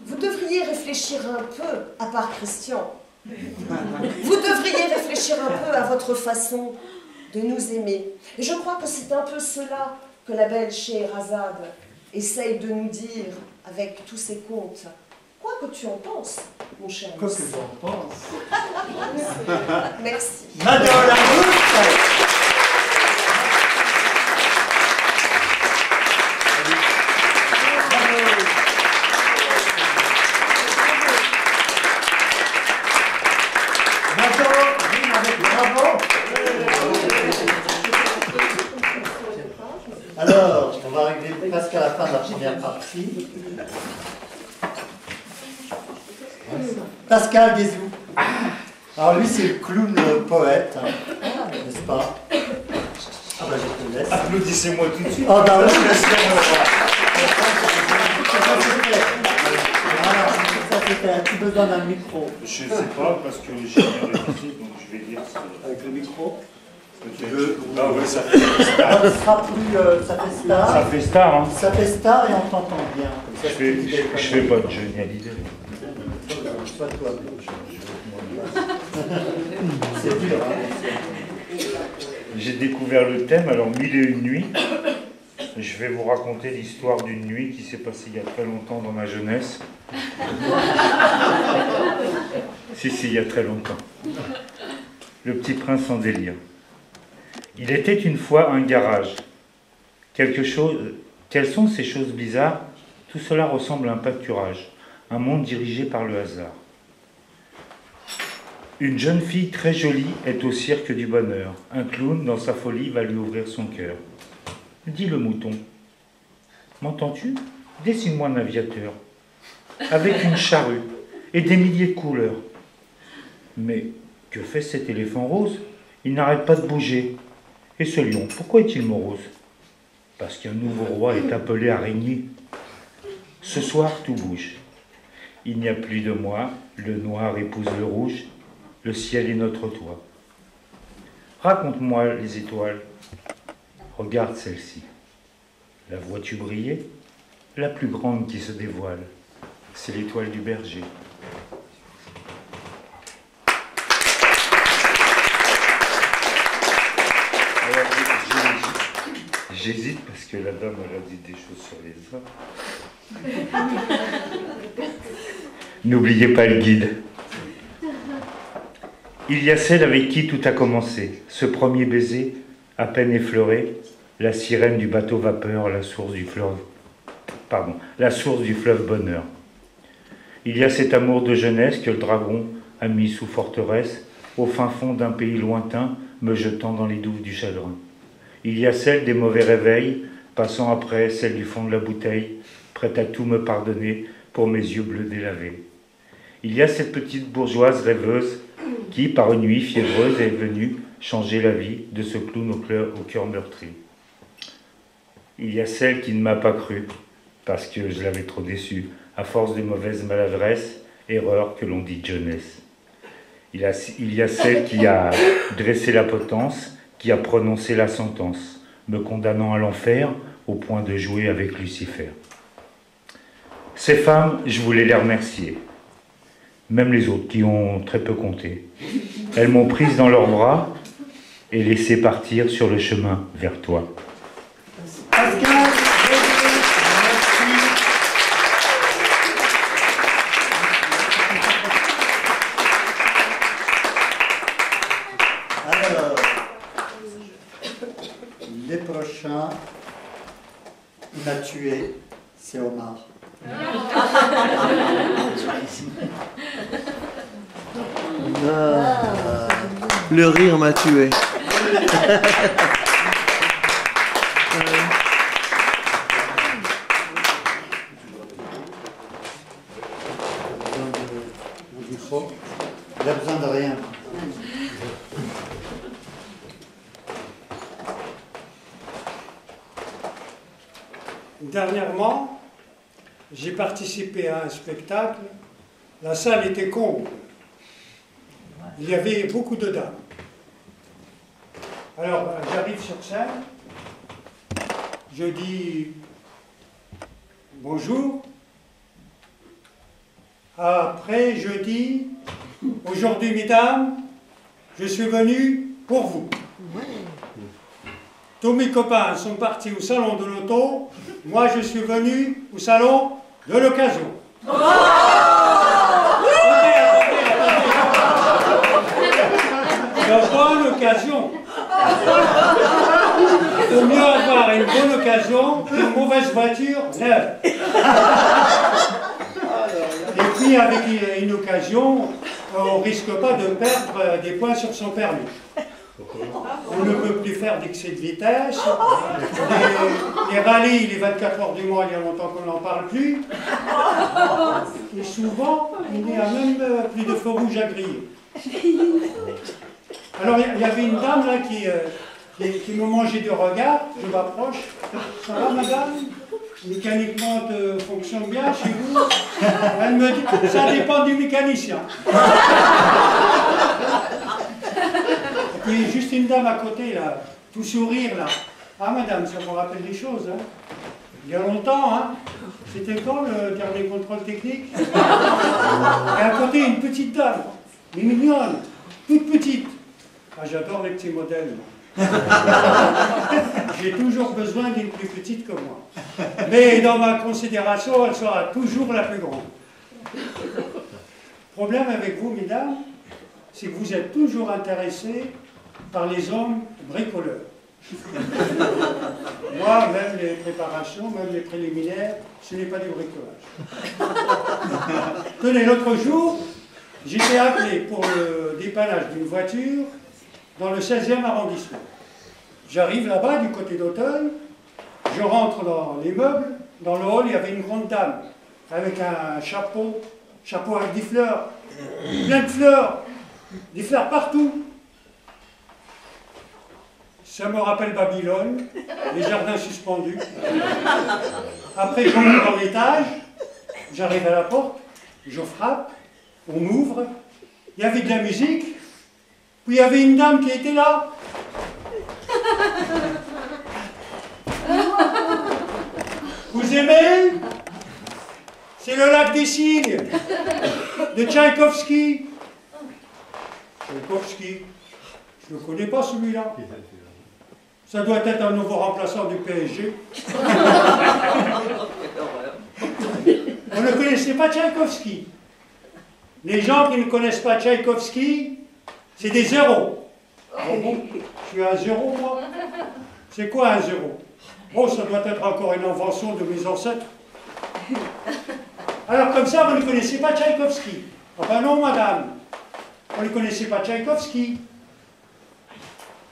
Speaker 11: vous devriez réfléchir un peu, à part Christian, vous devriez réfléchir un peu à votre façon de nous aimer. Et je crois que c'est un peu cela que la belle Scheherazade essaye de nous dire avec tous ses contes. Quoi que tu en penses, mon cher
Speaker 2: Quoi
Speaker 11: monsieur.
Speaker 2: que j'en pense.
Speaker 11: Merci.
Speaker 2: Madame la Rousse. Alors, on va arriver presque à la fin de la première partie. Pascal Guézou. Alors lui, c'est le clown poète, hein, n'est-ce pas? Ah bah je te laisse.
Speaker 5: Applaudissez-moi tout de suite.
Speaker 2: Ah bah oui, ça c'était un petit besoin d'un micro.
Speaker 5: Je sais pas, parce que j'ai bien réussi, donc je vais dire ça.
Speaker 2: Avec le micro.
Speaker 5: Ah ouais, ça fait star.
Speaker 2: Ça sera plus, ça fait star.
Speaker 5: Ça fait star, hein.
Speaker 2: Ça fait star et on t'entend bien. Comme ça,
Speaker 5: Je fais pas de génialité.
Speaker 2: Sois toi. C'est dur, hein.
Speaker 5: J'ai découvert le thème, alors 1001 nuits. Je vais vous raconter l'histoire d'une nuit qui s'est passée il y a très longtemps dans ma jeunesse. Si, il y a très longtemps. Le Petit Prince en délire. Il était une fois un garage. Quelles sont ces choses bizarres? Tout cela ressemble à un pâturage, un monde dirigé par le hasard. Une jeune fille très jolie est au cirque du bonheur. Un clown, dans sa folie, va lui ouvrir son cœur. Dit le mouton. M'entends-tu? Dessine-moi un aviateur, avec une charrue et des milliers de couleurs. Mais que fait cet éléphant rose? Il n'arrête pas de bouger. Et ce lion, pourquoi est-il morose? Parce qu'un nouveau roi est appelé à régner. Ce soir, tout bouge. Il n'y a plus de moi, le noir épouse le rouge, le ciel est notre toit. Raconte-moi les étoiles. Regarde celle-ci. La vois-tu briller? La plus grande qui se dévoile. c'est l'étoile du berger. Alors, j'hésite parce que la dame elle a dit des choses sur les hommes. N'oubliez pas le guide. Il y a celle avec qui tout a commencé, ce premier baiser, à peine effleuré, la sirène du bateau vapeur, la source du fleuve bonheur. Il y a cet amour de jeunesse que le dragon a mis sous forteresse, au fin fond d'un pays lointain, me jetant dans les douves du chagrin. Il y a celle des mauvais réveils, passant après celle du fond de la bouteille, prête à tout me pardonner pour mes yeux bleus délavés. Il y a cette petite bourgeoise rêveuse qui, par une nuit fiévreuse, est venue changer la vie de ce clown au cœur meurtri. Il y a celle qui ne m'a pas cru, parce que je l'avais trop déçue, à force de mauvaises maladresses, erreurs que l'on dit jeunesse. Il y a celle qui a dressé la potence, qui a prononcé la sentence, me condamnant à l'enfer au point de jouer avec Lucifer. Ces femmes, je voulais les remercier, même les autres qui ont très peu compté. Elles m'ont prise dans leurs bras et laissé partir sur le chemin vers toi.
Speaker 2: Pascal, alors, les prochains, il m'a tué, c'est Omar.
Speaker 12: Le rire m'a tué.
Speaker 2: Il a besoin de rien.
Speaker 13: Dernièrement, j'ai participé à un spectacle. La salle était comble. Il y avait beaucoup de dames. Alors, j'arrive sur scène, je dis bonjour. Après, je dis aujourd'hui, mesdames, je suis venu pour vous. Tous mes copains sont partis au salon de l'auto. Moi, je suis venu au salon de l'occasion. De bonne occasion. Il vaut mieux avoir une bonne occasion qu'une mauvaise voiture neuve. Et puis, avec une occasion, on ne risque pas de perdre des points sur son permis. On ne peut plus faire d'excès de vitesse. Les rallyes, les 24 heures du mois, il y a longtemps qu'on n'en parle plus. Et souvent, il n'y a même plus de feu rouge à griller. Alors, il y avait une dame là qui me mangeait du regard. Je m'approche. Ça va, madame? Mécaniquement, ça fonctionne bien chez vous? Elle me dit, ça dépend du mécanicien. Et puis, juste une dame à côté, là, tout sourire, là. Ah, madame, ça vous rappelle des choses, hein? Il y a longtemps, hein? C'était quand le dernier contrôle technique? Et à côté, une petite dame, mais mignonne, toute petite. Ah, j'adore les petits modèles. J'ai toujours besoin d'une plus petite que moi. Mais dans ma considération, elle sera toujours la plus grande. Le problème avec vous, mesdames, c'est que vous êtes toujours intéressés par les hommes bricoleurs. Moi, même les préparations, même les préliminaires, ce n'est pas du bricolage. Tenez, l'autre jour, j'étais appelé pour le dépannage d'une voiture dans le 16e arrondissement. J'arrive là-bas, du côté d'Auteuil, je rentre dans l'immeuble, dans le hall, il y avait une grande dame, avec un chapeau avec des fleurs, plein de fleurs, des fleurs partout. Ça me rappelle Babylone, les jardins suspendus. Après, je monte dans l'étage, j'arrive à la porte, je frappe, on m'ouvre, il y avait de la musique, puis il y avait une dame qui était là. Vous aimez? C'est le lac des cygnes de Tchaïkovski. Tchaïkovski, je ne le connais pas celui-là. Ça doit être un nouveau remplaçant du PSG. On ne connaissait pas Tchaïkovski. Les gens qui ne connaissent pas Tchaïkovski, c'est des zéros. Bon, je suis un zéro, moi. C'est quoi un zéro? Bon, ça doit être encore une invention de mes ancêtres. Alors comme ça, vous ne connaissez pas Tchaïkovski. Ah ben non, madame. Vous ne connaissez pas Tchaïkovski.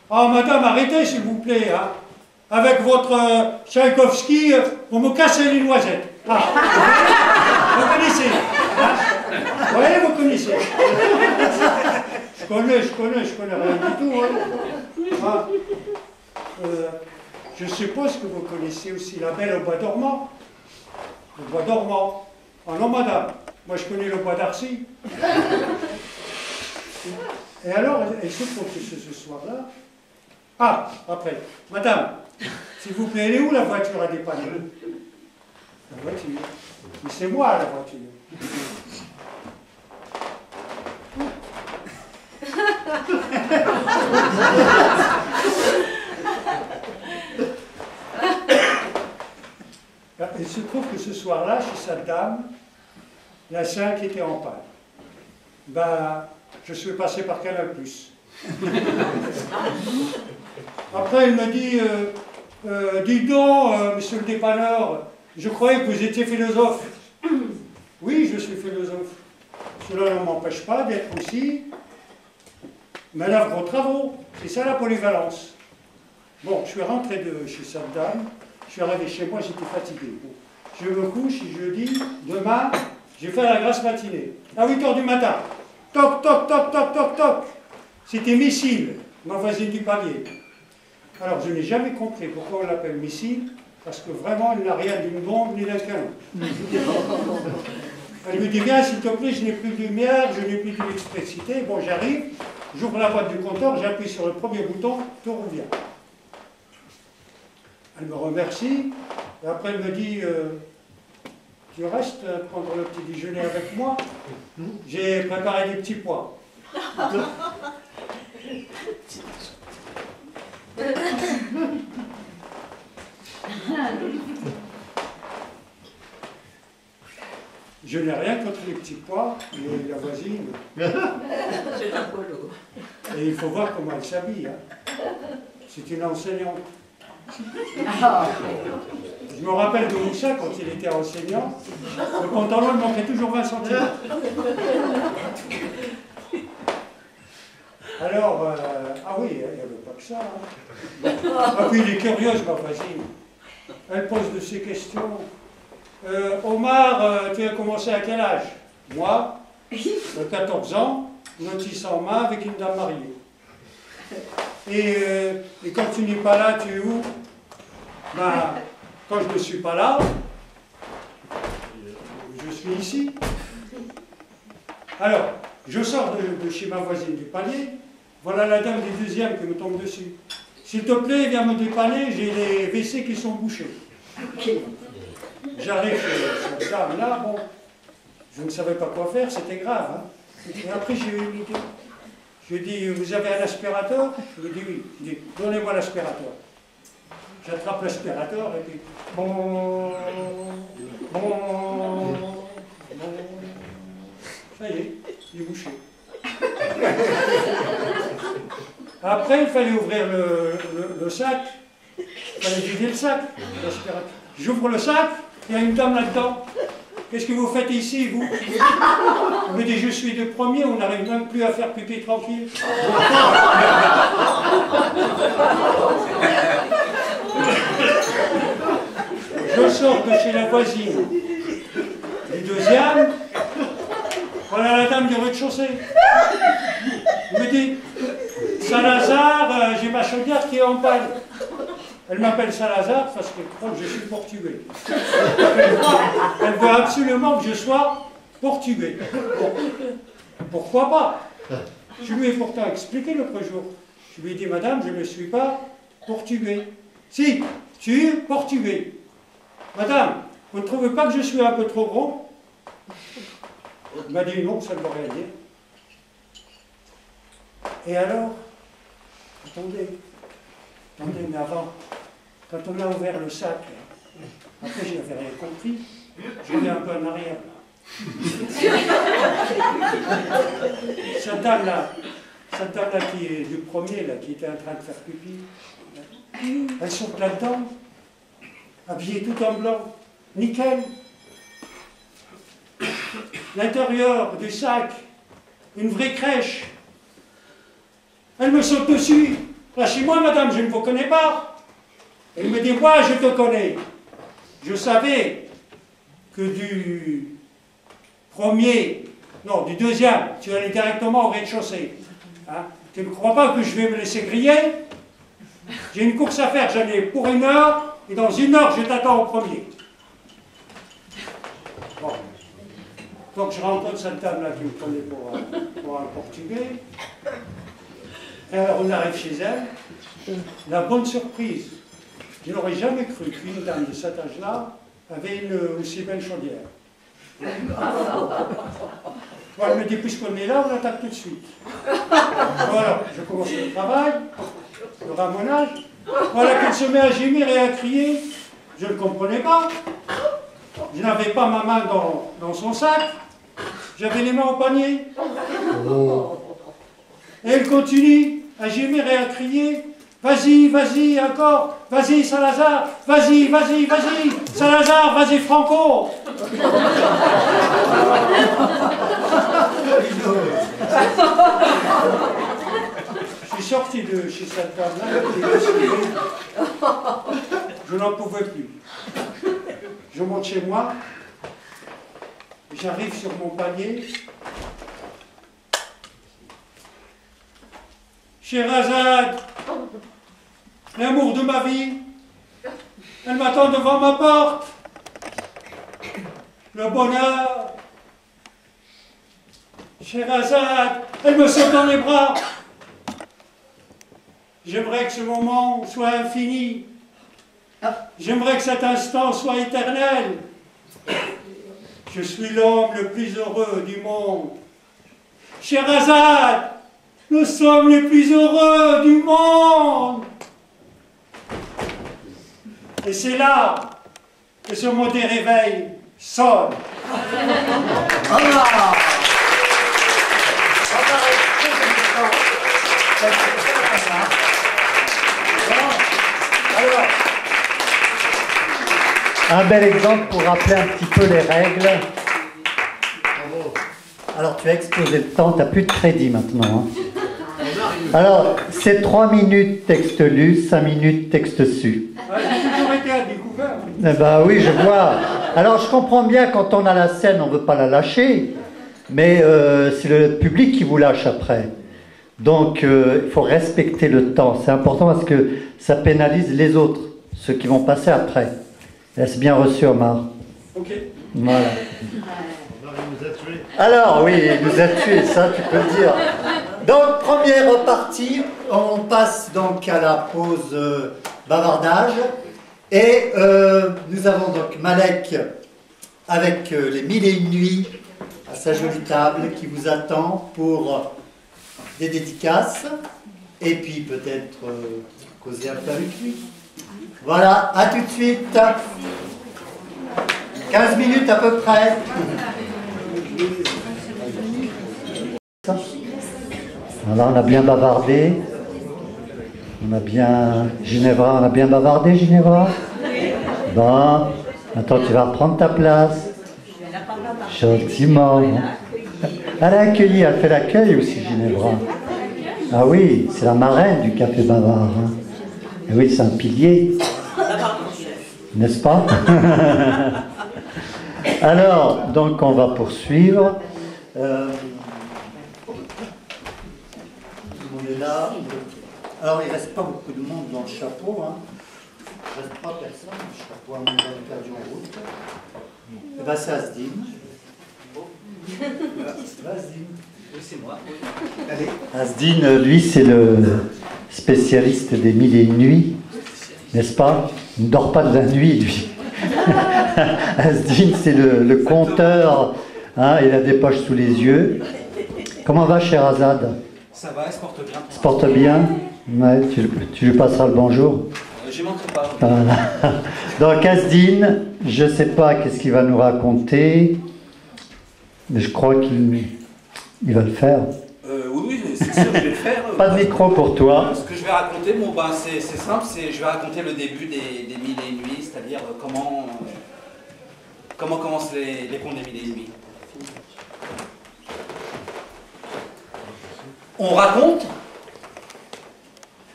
Speaker 13: Ah, madame, arrêtez, s'il vous plaît. Hein. Avec votre Tchaïkovski, vous me cassez les noisettes. Ah. Vous connaissez. Hein. Vous voyez, vous connaissez. Je connais rien du tout. Hein. Ah. Je suppose que vous connaissez aussi la Belle au bois dormant. Le bois dormant. Ah non, madame, moi je connais le bois d'Arcy. Et alors, il se trouve que ce soir-là... Ah, après, madame, s'il vous plaît, elle est où la voiture à dépanner? La voiture. Mais c'est moi la voiture. Il se trouve que ce soir-là, chez cette dame, la 5 était en panne. Ben, je suis passé par Canal+. Après, il me dit, dites donc, monsieur le dépanneur, je croyais que vous étiez philosophe. Oui, je suis philosophe. Cela ne m'empêche pas d'être aussi manœuvre aux travaux. C'est ça la polyvalence. Bon, je suis rentré de chez cette dame, je suis arrivé chez moi, j'étais fatigué. Bon, je me couche et je dis, demain, je vais faire la grasse matinée. À 8 h du matin. Toc, toc, toc, toc, toc, toc. C'était Missile, ma voisine du palier. Alors, je n'ai jamais compris pourquoi on l'appelle Missile, parce que vraiment, elle n'a rien d'une bombe ni d'un canon. Elle me dit, viens, s'il te plaît, je n'ai plus de lumière, je n'ai plus d'électricité. Bon, j'arrive, j'ouvre la boîte du compteur, j'appuie sur le premier bouton, tout revient. Elle me remercie, et après elle me dit, tu restes prendre le petit déjeuner avec moi? J'ai préparé des petits pois. Je n'ai rien contre les petits pois, mais la voisine.
Speaker 4: C'est un polo.
Speaker 13: Et il faut voir comment elle s'habille. Hein. C'est une enseignante. Je me rappelle de Moussa quand il était enseignant. Le pantalon il manquait toujours 20 centimes. Alors, ah oui, il n'y avait pas que ça. Hein. Ah, puis elle est curieuse, ma voisine. Elle pose de ces questions. Omar, tu as commencé à quel âge? Moi, 14 ans, notice en main avec une dame mariée. Et quand tu n'es pas là, tu es où? Ben, quand je ne suis pas là, je suis ici. Alors, je sors de chez ma voisine du palier. Voilà la dame du deuxième qui me tombe dessus. S'il te plaît, viens me dépanner, j'ai les WC qui sont bouchés. J'arrive chez cette dame-là, bon, je ne savais pas quoi faire, c'était grave. Hein. Et après, j'ai eu une idée. Je lui ai dit, vous avez un aspirateur? Je lui ai dit, oui. Il dit, donnez-moi l'aspirateur. J'attrape l'aspirateur et puis, bon, ça y est, il est bouché. Après, il fallait ouvrir le sac. Il fallait vider le sac, l'aspirateur. J'ouvre le sac, il y a une dame là-dedans. Qu'est-ce que vous faites ici, vous? Elle me dit, je suis de premier, on n'arrive même plus à faire pipi tranquille. Je sors de chez la voisine du deuxième. Voilà la dame du rez-de-chaussée. Elle me dit, Saint-Lazare, j'ai ma chaudière qui est en panne. Elle m'appelle Saint-Lazare parce qu'elle croit que je suis portugais. Elle veut absolument que je sois portugais. Bon. Pourquoi pas? Je lui ai pourtant expliqué l'autre jour. Je lui ai dit, madame, je ne suis pas portugais. Si, tu es portugais. Madame, vous ne trouvez pas que je suis un peu trop gros? Il m'a dit non, ça ne veut rien dire. Et alors, attendez, mais avant, quand on a ouvert le sac, après je n'avais rien compris, je reviens un peu en arrière. Cette dame-là qui est du premier, là, qui était en train de faire pipi, elle saute là-dedans, habillée tout en blanc, nickel. L'intérieur du sac, une vraie crèche. Elle me saute dessus. Lâchez-moi, madame, je ne vous connais pas. Elle me dit, moi, je te connais. Je savais que du deuxième, tu allais directement au rez-de-chaussée. Hein? Tu ne crois pas que je vais me laisser griller? J'ai une course à faire, j'en ai pour 1 heure, et dans 1 heure, je t'attends au premier. Bon. Donc je rencontre cette dame-là qui me prenait pour un Portugais. Et alors on arrive chez elle. La bonne surprise, je n'aurais jamais cru qu'une dame de cet âge-là avait une aussi belle chaudière. Bon, elle me dit, puisqu'on est là, on attaque tout de suite. Voilà, je commence le travail, le ramonage. Voilà qu'elle se met à gémir et à crier. Je ne comprenais pas. Je n'avais pas ma main dans son sac. J'avais les mains au panier. Et elle continue à gémir et à crier. Vas-y, vas-y, encore. Vas-y, Salazar. Vas-y, vas-y, vas-y. Salazar, vas-y, Franco. Je suis sorti de chez cette dame-là. Je n'en pouvais plus. Je monte chez moi. J'arrive sur mon panier. Sherazade, l'amour de ma vie, elle m'attend devant ma porte. Le bonheur. Sherazade, elle me saute dans les bras. J'aimerais que ce moment soit infini. J'aimerais que cet instant soit éternel. Je suis l'homme le plus heureux du monde. Sherazade, nous sommes les plus heureux du monde. Et c'est là que ce mot des réveils sonne.
Speaker 2: Un bel exemple pour rappeler un petit peu les règles. Alors, tu as explosé le temps, tu n'as plus de crédit maintenant. Hein. Alors, c'est 3 minutes texte lu, 5 minutes texte su.
Speaker 13: J'ai toujours été à découvert.
Speaker 2: Eh ben oui, je vois. Alors, je comprends bien, quand on a la scène, on ne veut pas la lâcher, mais c'est le public qui vous lâche après. Donc, il faut respecter le temps. C'est important parce que ça pénalise les autres, ceux qui vont passer après. Est-ce bien reçu, Omar?
Speaker 13: Ok.
Speaker 2: Voilà. Alors, oui, il nous a tués, ça, tu peux le dire. Donc, première partie, on passe donc à la pause bavardage. Et nous avons donc Malek avec les 1001 nuits à sa jolie table qui vous attend pour des dédicaces et puis peut-être causer un peu avec lui. Voilà, à tout de suite. 15 minutes à peu près. Voilà, on a bien bavardé. On a bien... Ginevra, on a bien bavardé, Ginevra? Bon, attends, tu vas reprendre ta place. Gentiment. Elle a accueilli, elle fait l'accueil aussi, Ginevra. Ah oui, c'est la marraine du Café Bavard. Hein. Et oui, c'est un pilier. N'est-ce pas? Alors, donc on va poursuivre. Tout le monde est là. Alors, il ne reste pas beaucoup de monde dans le chapeau. Hein. Il ne reste pas personne dans le chapeau, à moins d'avoir perdu en route. Et bien, c'est Asdine. Asdine.
Speaker 3: Oui, c'est moi.
Speaker 2: Allez. Asdine, lui, c'est le spécialiste des 1001 nuits, n'est-ce pas? Il ne dort pas de la nuit, lui. Asdine, c'est le conteur Hein, il a des poches sous les yeux. Comment va Scheherazade?
Speaker 3: Ça va, elle se porte bien.
Speaker 2: Elle se porte bien? Ouais, tu lui passeras le bonjour.
Speaker 3: J'y manquerai pas.
Speaker 2: Voilà. Donc Asdine, je ne sais pas qu'est-ce qu'il va nous raconter, mais je crois qu'il va le faire.
Speaker 3: Oui, c'est sûr que je vais le faire.
Speaker 2: Pas de micro pour toi.
Speaker 3: Ce que je vais raconter, bon, ben, c'est simple, je vais raconter le début des Mille et Une Nuits, c'est-à-dire comment commencent les contes des Mille et Une Nuits. On raconte,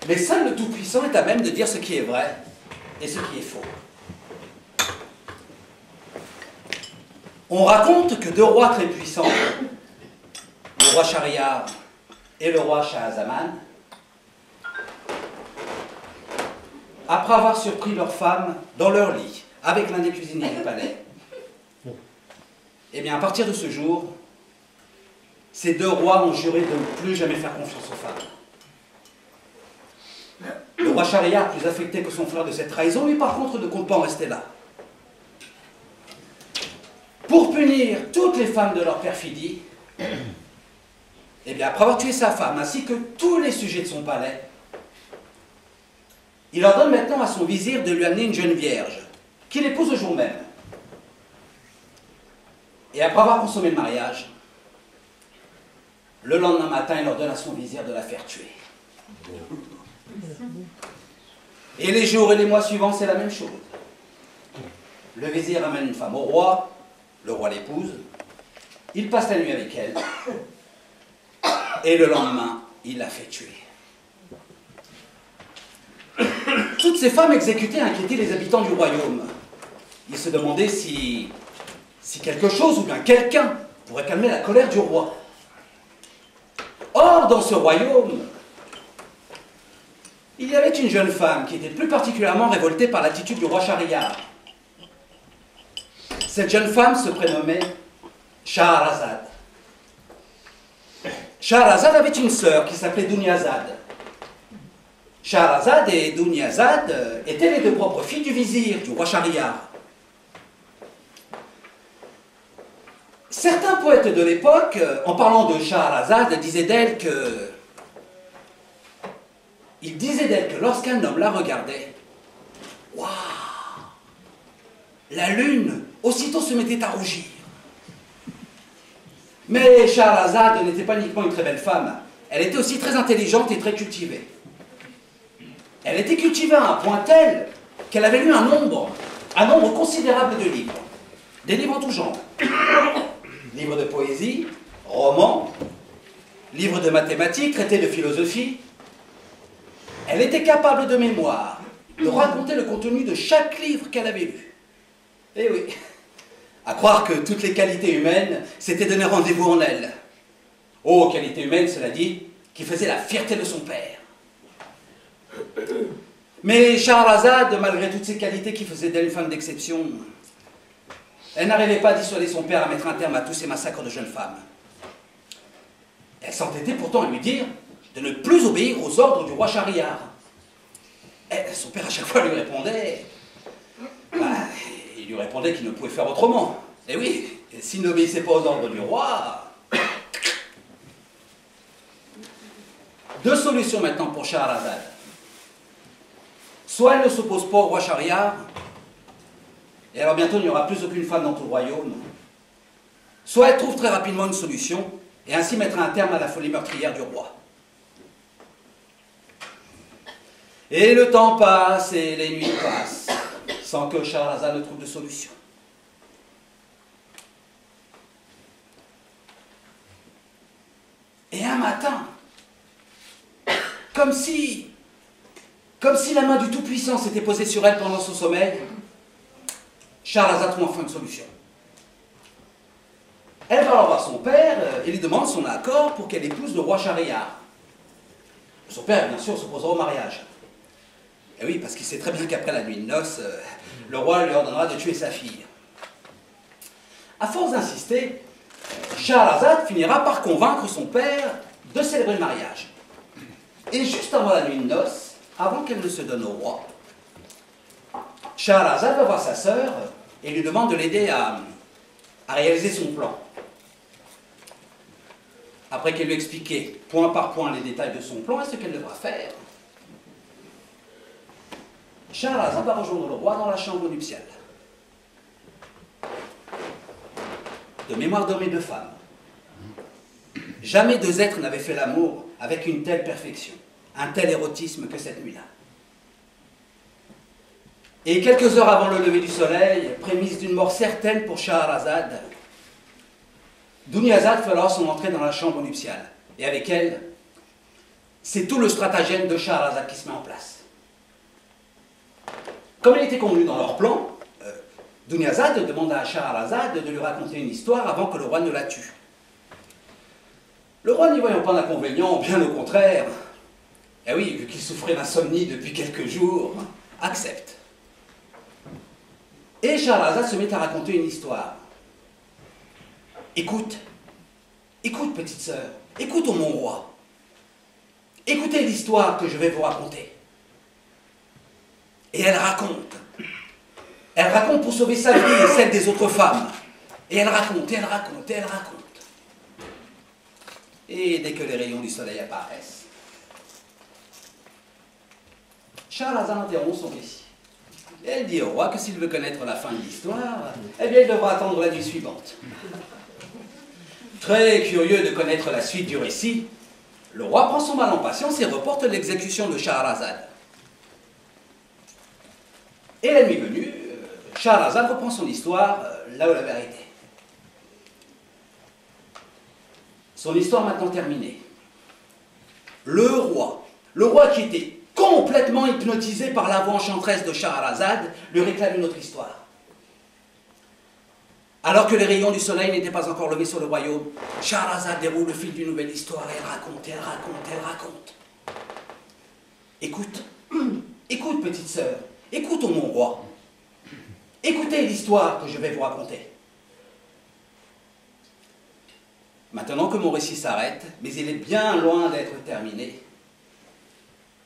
Speaker 3: mais seul le Tout-Puissant est à même de dire ce qui est vrai et ce qui est faux. On raconte que deux rois très puissants, le roi Shahriar et le roi Shahzaman, après avoir surpris leurs femmes dans leur lit, avec l'un des cuisiniers du palais, eh bien, à partir de ce jour, ces deux rois ont juré de ne plus jamais faire confiance aux femmes. Le roi Shahriar, plus affecté que son frère de cette trahison, lui par contre ne compte pas en rester là. Pour punir toutes les femmes de leur perfidie, eh bien, après avoir tué sa femme, ainsi que tous les sujets de son palais, il ordonne maintenant à son vizir de lui amener une jeune vierge, qu'il épouse le jour même. Et après avoir consommé le mariage, le lendemain matin, il ordonne à son vizir de la faire tuer. Et les jours et les mois suivants, c'est la même chose. Le vizir amène une femme au roi, le roi l'épouse, il passe la nuit avec elle, et le lendemain, il la fait tuer. Toutes ces femmes exécutées inquiétaient les habitants du royaume. Ils se demandaient si quelque chose ou bien quelqu'un pourrait calmer la colère du roi. Or, dans ce royaume, il y avait une jeune femme qui était plus particulièrement révoltée par l'attitude du roi Shahriar. Cette jeune femme se prénommait Shahrazad. Shahrazad avait une sœur qui s'appelait Dunyazad. Shahrazad et Dunyazad étaient les deux propres filles du vizir, du roi Shahriar. Certains poètes de l'époque, en parlant de Shahrazad, disaient d'elle que lorsqu'un homme la regardait, waouh, la lune aussitôt se mettait à rougir. Mais Shahrazad n'était pas uniquement une très belle femme, elle était aussi très intelligente et très cultivée. Elle était cultivée à un point tel qu'elle avait lu un nombre considérable de livres, des livres en tout genre. Livres de poésie, romans, livres de mathématiques, traités de philosophie. Elle était capable de mémoire, de raconter le contenu de chaque livre qu'elle avait lu. Eh oui, à croire que toutes les qualités humaines s'étaient donné rendez-vous en elle. Oh, qualité humaine, cela dit, qui faisait la fierté de son père. Mais Shahrazad, malgré toutes ces qualités qui faisaient d'elle une femme d'exception, elle n'arrivait pas à dissuader son père à mettre un terme à tous ces massacres de jeunes femmes. Elle s'entêtait pourtant à lui dire de ne plus obéir aux ordres du roi Shahriar. Et son père à chaque fois lui répondait... il lui répondait qu'il ne pouvait faire autrement. Et oui, s'il n'obéissait pas aux ordres du roi... Deux solutions maintenant pour Shahrazad. Soit elle ne s'oppose pas au roi Shahriar, et alors bientôt il n'y aura plus aucune femme dans tout le royaume. Soit elle trouve très rapidement une solution, et ainsi mettre un terme à la folie meurtrière du roi. Et le temps passe, et les nuits passent, sans que Shahrazad ne trouve de solution. Et un matin, comme si la main du Tout-Puissant s'était posée sur elle pendant son sommeil, Shahrazad trouve enfin une solution. Elle va alors voir son père et lui demande son accord pour qu'elle épouse le roi Shahriar. Son père, bien sûr, s'opposera au mariage. Et oui, parce qu'il sait très bien qu'après la nuit de noces, le roi lui ordonnera de tuer sa fille. À force d'insister, Shahrazad finira par convaincre son père de célébrer le mariage. Et juste avant la nuit de noces, avant qu'elle ne se donne au roi, Shahrazad va voir sa sœur et lui demande de l'aider à réaliser son plan. après qu'elle lui expliquait point par point les détails de son plan et ce qu'elle devra faire, Shahrazad va rejoindre le roi dans la chambre nuptiale. De mémoire d'hommes et de femmes, jamais deux êtres n'avaient fait l'amour avec une telle perfection, un tel érotisme que cette nuit-là. Et quelques heures avant le lever du soleil, prémisse d'une mort certaine pour Shahrazad, Dunyazad fera son entrée dans la chambre nuptiale. Et avec elle, c'est tout le stratagème de Shahrazad qui se met en place. Comme il était convenu dans leur plan, Dunyazad demanda à Shahrazad de lui raconter une histoire avant que le roi ne la tue. Le roi, n'y voyant pas d'inconvénient, bien au contraire, et oui, vu qu'il souffrait d'insomnie depuis quelques jours, accepte. Et Shahrazad se met à raconter une histoire. Écoute, écoute petite sœur, écoute ô mon roi. Écoutez l'histoire que je vais vous raconter. Et elle raconte. Elle raconte pour sauver sa vie et celle des autres femmes. Et elle raconte, et elle raconte, et elle raconte. Et dès que les rayons du soleil apparaissent, Shahrazad interrompt son récit. Et elle dit au roi que s'il veut connaître la fin de l'histoire, eh bien il devra attendre la nuit suivante. Très curieux de connaître la suite du récit, le roi prend son mal en patience et reporte l'exécution de Shahrazad. Et la nuit venue, Shahrazad reprend son histoire là où elle avait arrêté. Son histoire maintenant terminée. Le roi qui était complètement hypnotisé par la voix enchanteresse de Shahrazad, lui réclame une autre histoire. Alors que les rayons du soleil n'étaient pas encore levés sur le royaume, Shahrazad déroule le fil d'une nouvelle histoire et elle raconte, elle raconte, elle raconte. Écoute, écoute petite sœur, écoute ô mon roi. Écoutez l'histoire que je vais vous raconter. Maintenant que mon récit s'arrête, mais il est bien loin d'être terminé,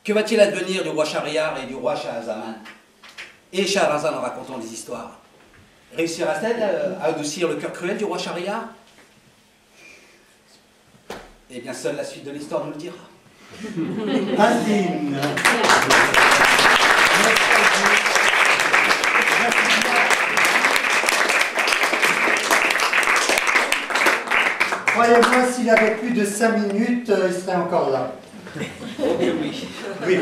Speaker 3: que va-t-il advenir du roi Shahryar et du roi Shahzaman? Et Shahrazad en racontant des histoires, réussira-t-elle à adoucir le cœur cruel du roi Shahryar? Eh bien, seule la suite de l'histoire nous le dira.
Speaker 2: Aline. Croyez-moi, s'il avait plus de 5 minutes, il serait encore là.
Speaker 3: Oui.
Speaker 2: Oui.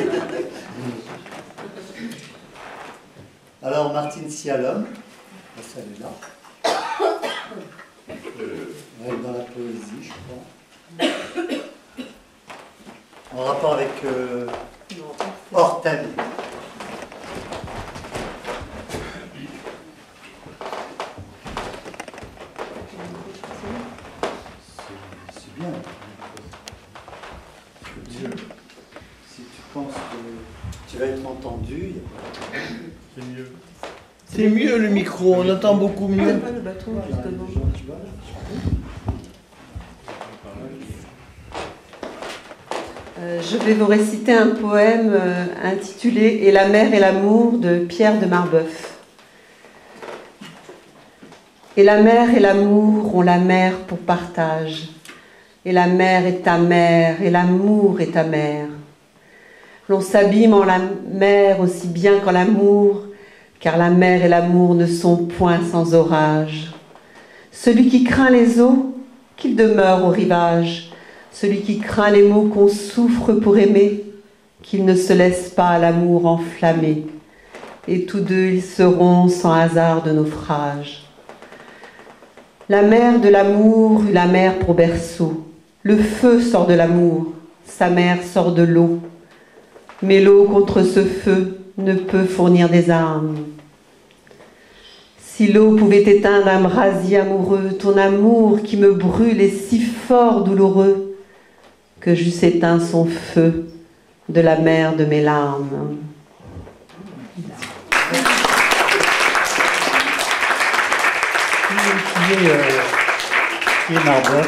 Speaker 2: Alors, Martine Sialom, elle est là. Elle est dans la poésie, je crois. En rapport avec Horten. C'est bien. Si tu penses que tu vas être entendu, c'est mieux.
Speaker 12: C'est mieux le micro, on entend beaucoup mieux.
Speaker 1: Pas le bâton, justement. Je vais vous réciter un poème intitulé « Et la mer et l'amour » de Pierre de Marbeuf. Et la mer et l'amour ont la mer pour partage. Et la mer est ta mère, et l'amour est ta mère. L'on s'abîme en la mer aussi bien qu'en l'amour, car la mer et l'amour ne sont point sans orage. Celui qui craint les eaux, qu'il demeure au rivage. Celui qui craint les maux qu'on souffre pour aimer, qu'il ne se laisse pas l'amour enflammer. Et tous deux ils seront sans hasard de naufrage. La mer de l'amour eut la mer pour berceau. Le feu sort de l'amour, sa mère sort de l'eau. Mais l'eau contre ce feu ne peut fournir des armes. Si l'eau pouvait éteindre un brasier amoureux, ton amour qui me brûle est si fort douloureux, que j'eusse éteint son feu de la mer de mes larmes.
Speaker 2: Qui est Marbeuf?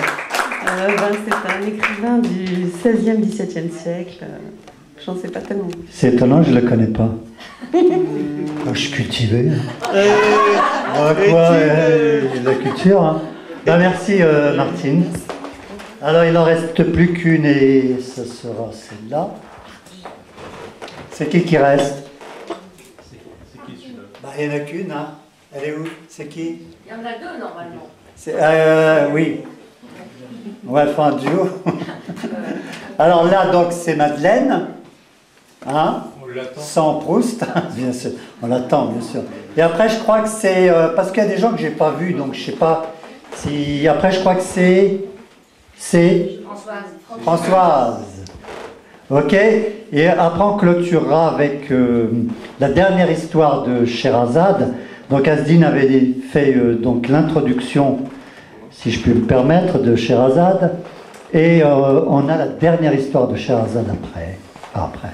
Speaker 1: C'est un écrivain du XVIe, XVIIe siècle. J'en sais pas tellement.
Speaker 2: C'est étonnant, je ne le connais pas. Je suis cultivé. La culture. Hein. Ben, merci Martine. Alors, il n'en reste plus qu'une et ce sera celle-là. C'est qui reste?
Speaker 14: C'est qui celui-là?
Speaker 2: Bah, il n'y en a qu'une, hein. Elle est où? C'est qui?
Speaker 4: Il y en a deux normalement.
Speaker 2: Oui. On va faire un duo. Alors là, donc, c'est Madeleine. Hein?
Speaker 14: On l'attend.
Speaker 2: Sans Proust, bien sûr. On l'attend, bien sûr. Et après, je crois que c'est... parce qu'il y a des gens que je n'ai pas vus, donc je ne sais pas si... Après, je crois que c'est... Françoise. Ok. Et après, on clôturera avec la dernière histoire de Scheherazade. Donc, Asdine avait fait donc l'introduction, si je puis me permettre, de Scheherazade. Et on a la dernière histoire de Scheherazade après.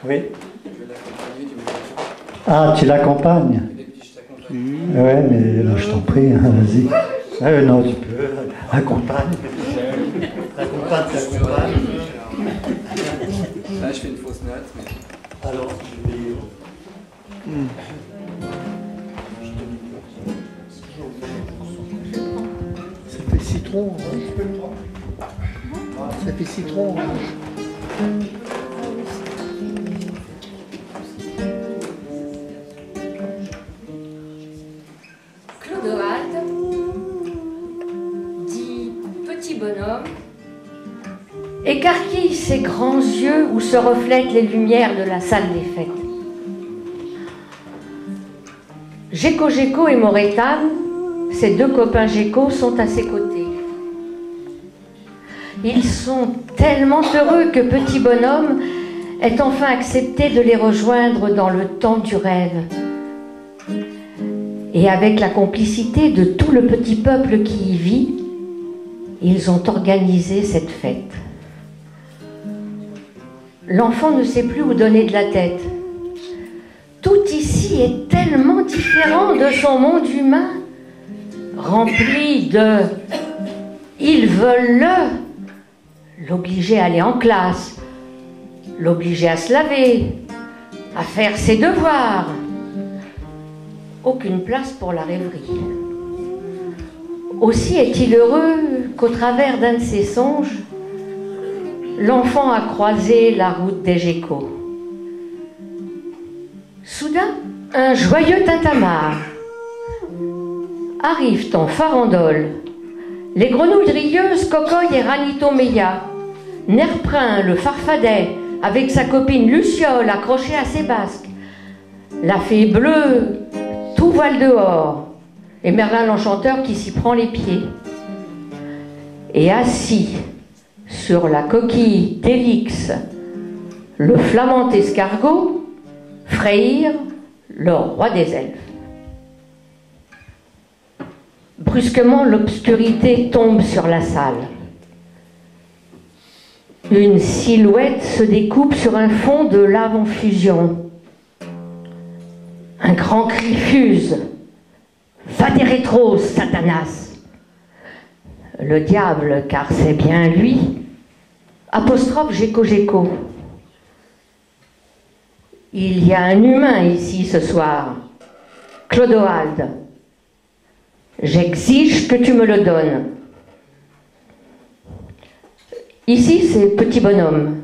Speaker 2: Oui. Ah, tu l'accompagnes? Ouais, mais là, je t'en prie, hein, vas-y. Non, tu peux. Accompagne. Accompagne.
Speaker 7: Là, je fais une fausse note. Mais...
Speaker 2: Alors, je vais...
Speaker 12: Ça fait citron. Hein. Ça fait citron. Hein.
Speaker 15: Clodoald dit petit bonhomme, écarquille ses grands yeux où se reflètent les lumières de la salle des fêtes. Géco et Morétane, ses deux copains Géco, sont à ses côtés. Ils sont tellement heureux que petit bonhomme ait enfin accepté de les rejoindre dans le temps du rêve. Et avec la complicité de tout le petit peuple qui y vit, ils ont organisé cette fête. L'enfant ne sait plus où donner de la tête. Tout ici est tellement différent de son monde humain, rempli de « ils veulent l'obliger à aller en classe, l'obliger à se laver, à faire ses devoirs. » Aucune place pour la rêverie. Aussi est-il heureux qu'au travers d'un de ses songes, l'enfant a croisé la route des Gécos. Soudain, un joyeux tintamarre. Arrivent en farandole les grenouilles rieuses Cocoy et Ranitomeia, Nerprin le farfadet avec sa copine Luciole accrochée à ses basques, la fée bleue tout voile dehors, et Merlin l'enchanteur qui s'y prend les pieds. Et assis sur la coquille d'Élix, le flamand escargot, Freyr, le roi des elfes. Brusquement, l'obscurité tombe sur la salle. Une silhouette se découpe sur un fond de lave en fusion. Un grand cri fuse. « Va des rétros, Satanas !» Le diable, car c'est bien lui, apostrophe Géco. Il y a un humain ici ce soir, Clodoald. J'exige que tu me le donnes. Ici, c'est petit bonhomme.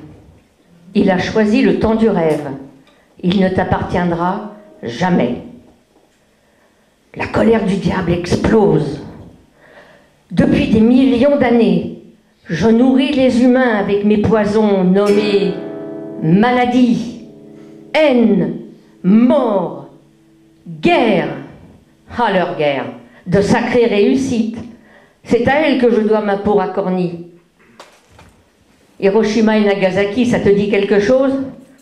Speaker 15: Il a choisi le temps du rêve. Il ne t'appartiendra jamais. La colère du diable explose. Depuis des millions d'années, je nourris les humains avec mes poisons nommés maladie, haine, mort, guerre. Ah, leur guerre, de sacrée réussite. C'est à elle que je dois ma peau à Corny. Hiroshima et Nagasaki, ça te dit quelque chose?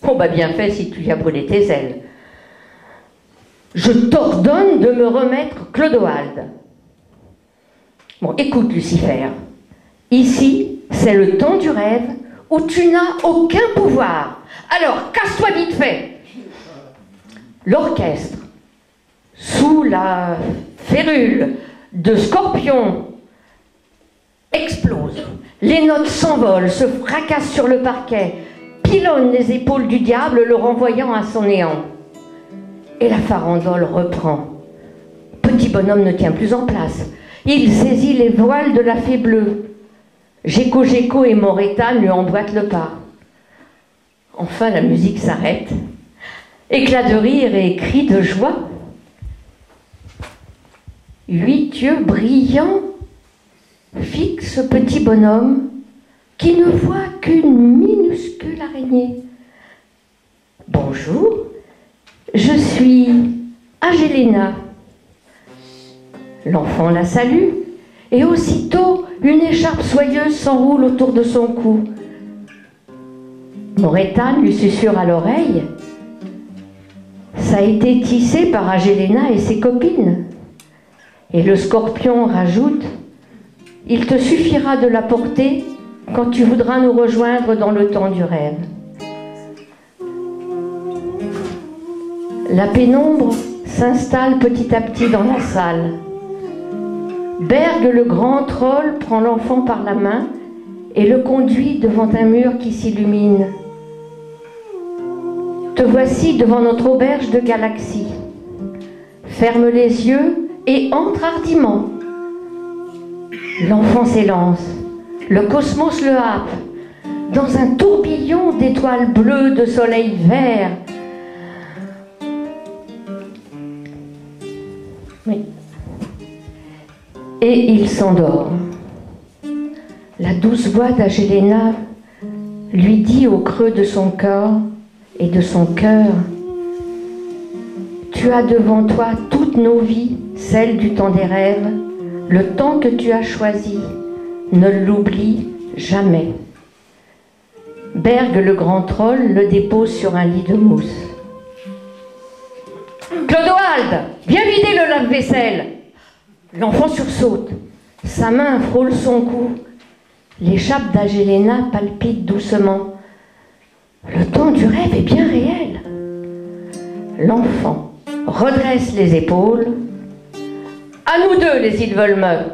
Speaker 15: Oh, bah bien fait si tu y as brûlé tes ailes. Je t'ordonne de me remettre Clodoald. Bon, écoute, Lucifer. Ici, c'est le temps du rêve où tu n'as aucun pouvoir. Alors, casse-toi vite fait. L'orchestre, sous la férule de Scorpion, explose. Les notes s'envolent, se fracassent sur le parquet, pilonnent les épaules du diable, le renvoyant à son néant. Et la farandole reprend. Petit bonhomme ne tient plus en place. Il saisit les voiles de la fée bleue. Géco et Morétane lui emboîtent le pas. Enfin, la musique s'arrête. Éclat de rire et cris de joie. 8 yeux brillants fixent ce petit bonhomme qui ne voit qu'une minuscule araignée. Bonjour, je suis Agélina. L'enfant la salue et aussitôt une écharpe soyeuse s'enroule autour de son cou. Morétane lui susurre à l'oreille. Ça a été tissé par Agélina et ses copines. Et le scorpion rajoute, il te suffira de la porter quand tu voudras nous rejoindre dans le temps du rêve. La pénombre s'installe petit à petit dans la salle. Berg, le grand troll, prend l'enfant par la main et le conduit devant un mur qui s'illumine. Te voici devant notre auberge de galaxies. Ferme les yeux et entre hardiment. L'enfant s'élance, le cosmos le happe, dans un tourbillon d'étoiles bleues, de soleil vert. Oui. Et il s'endort. La douce voix d'Agélina lui dit au creux de son corps et de son cœur, tu as devant toi toutes nos vies, celles du temps des rêves, le temps que tu as choisi, ne l'oublie jamais. Berg, le grand troll, le dépose sur un lit de mousse. Clodoald, viens vider le lave-vaisselle. L'enfant sursaute. Sa main frôle son cou. L'écharpe d'Agélina palpite doucement. Le temps du rêve est bien réel. L'enfant redresse les épaules. À nous deux, les Ilvolme.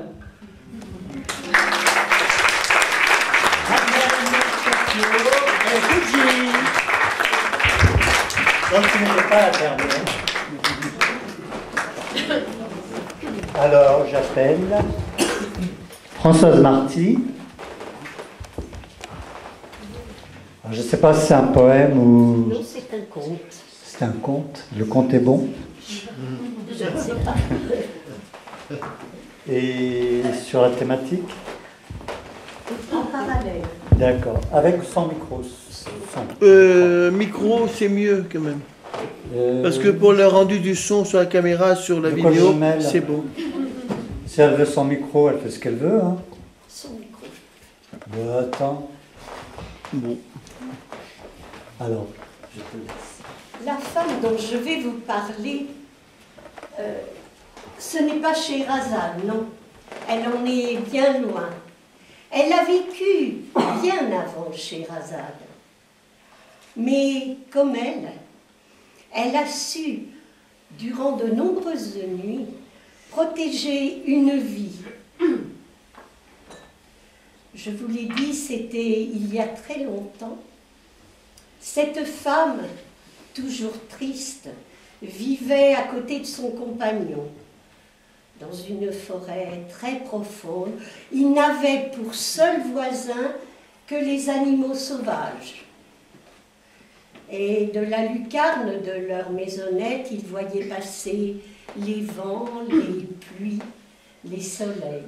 Speaker 2: Donc tu n'étais pas à terme. Alors j'appelle Françoise Marty. Alors, je ne sais pas si c'est un poème ou...
Speaker 4: Non, c'est un conte.
Speaker 2: C'est un conte. Le conte est bon.
Speaker 4: Je ne sais pas.
Speaker 2: Et sur la thématique?
Speaker 4: En parallèle.
Speaker 2: D'accord. Avec ou sans micro? Sans.
Speaker 12: Micro, c'est mieux quand même. Parce que pour le rendu du son sur la caméra, sur la vidéo, c'est beau.
Speaker 2: Si elle veut son micro, elle fait ce qu'elle veut. Hein.
Speaker 4: Son micro.
Speaker 2: Bon, attends.
Speaker 12: Bon.
Speaker 2: Alors, je te laisse.
Speaker 4: La femme dont je vais vous parler, ce n'est pas Scheherazade, non. Elle en est bien loin. Elle a vécu bien avant Scheherazade. Mais comme elle a su, durant de nombreuses nuits, protéger une vie. Je vous l'ai dit, c'était il y a très longtemps. Cette femme, toujours triste, vivait à côté de son compagnon, dans une forêt très profonde. Ils n'avaient pour seul voisin que les animaux sauvages. Et de la lucarne de leur maisonnette, ils voyaient passer les vents, les pluies, les soleils.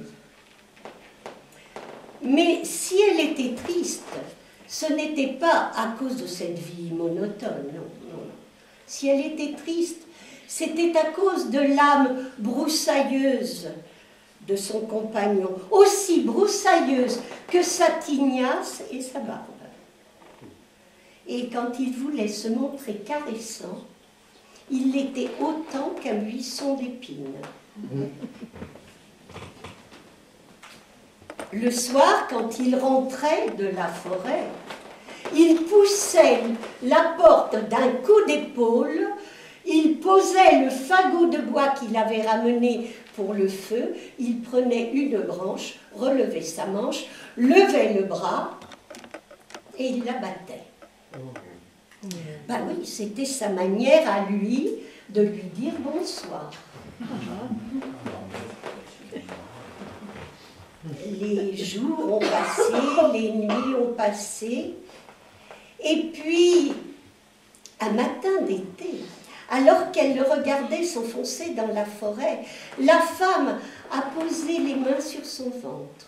Speaker 4: Mais si elle était triste, ce n'était pas à cause de cette vie monotone, non, non. Si elle était triste, c'était à cause de l'âme broussailleuse de son compagnon, aussi broussailleuse que sa tignasse et sa barbe. Et quand il voulait se montrer caressant, il l'était autant qu'un buisson d'épines. Le soir, quand il rentrait de la forêt, il poussait la porte d'un coup d'épaule, il posait le fagot de bois qu'il avait ramené pour le feu, il prenait une branche, relevait sa manche, levait le bras et il la battait. Ben oui, c'était sa manière à lui de lui dire bonsoir.
Speaker 16: les jours ont passé, les nuits ont passé, et puis, un matin d'été, alors qu'elle le regardait s'enfoncer dans la forêt, la femme a posé les mains sur son ventre.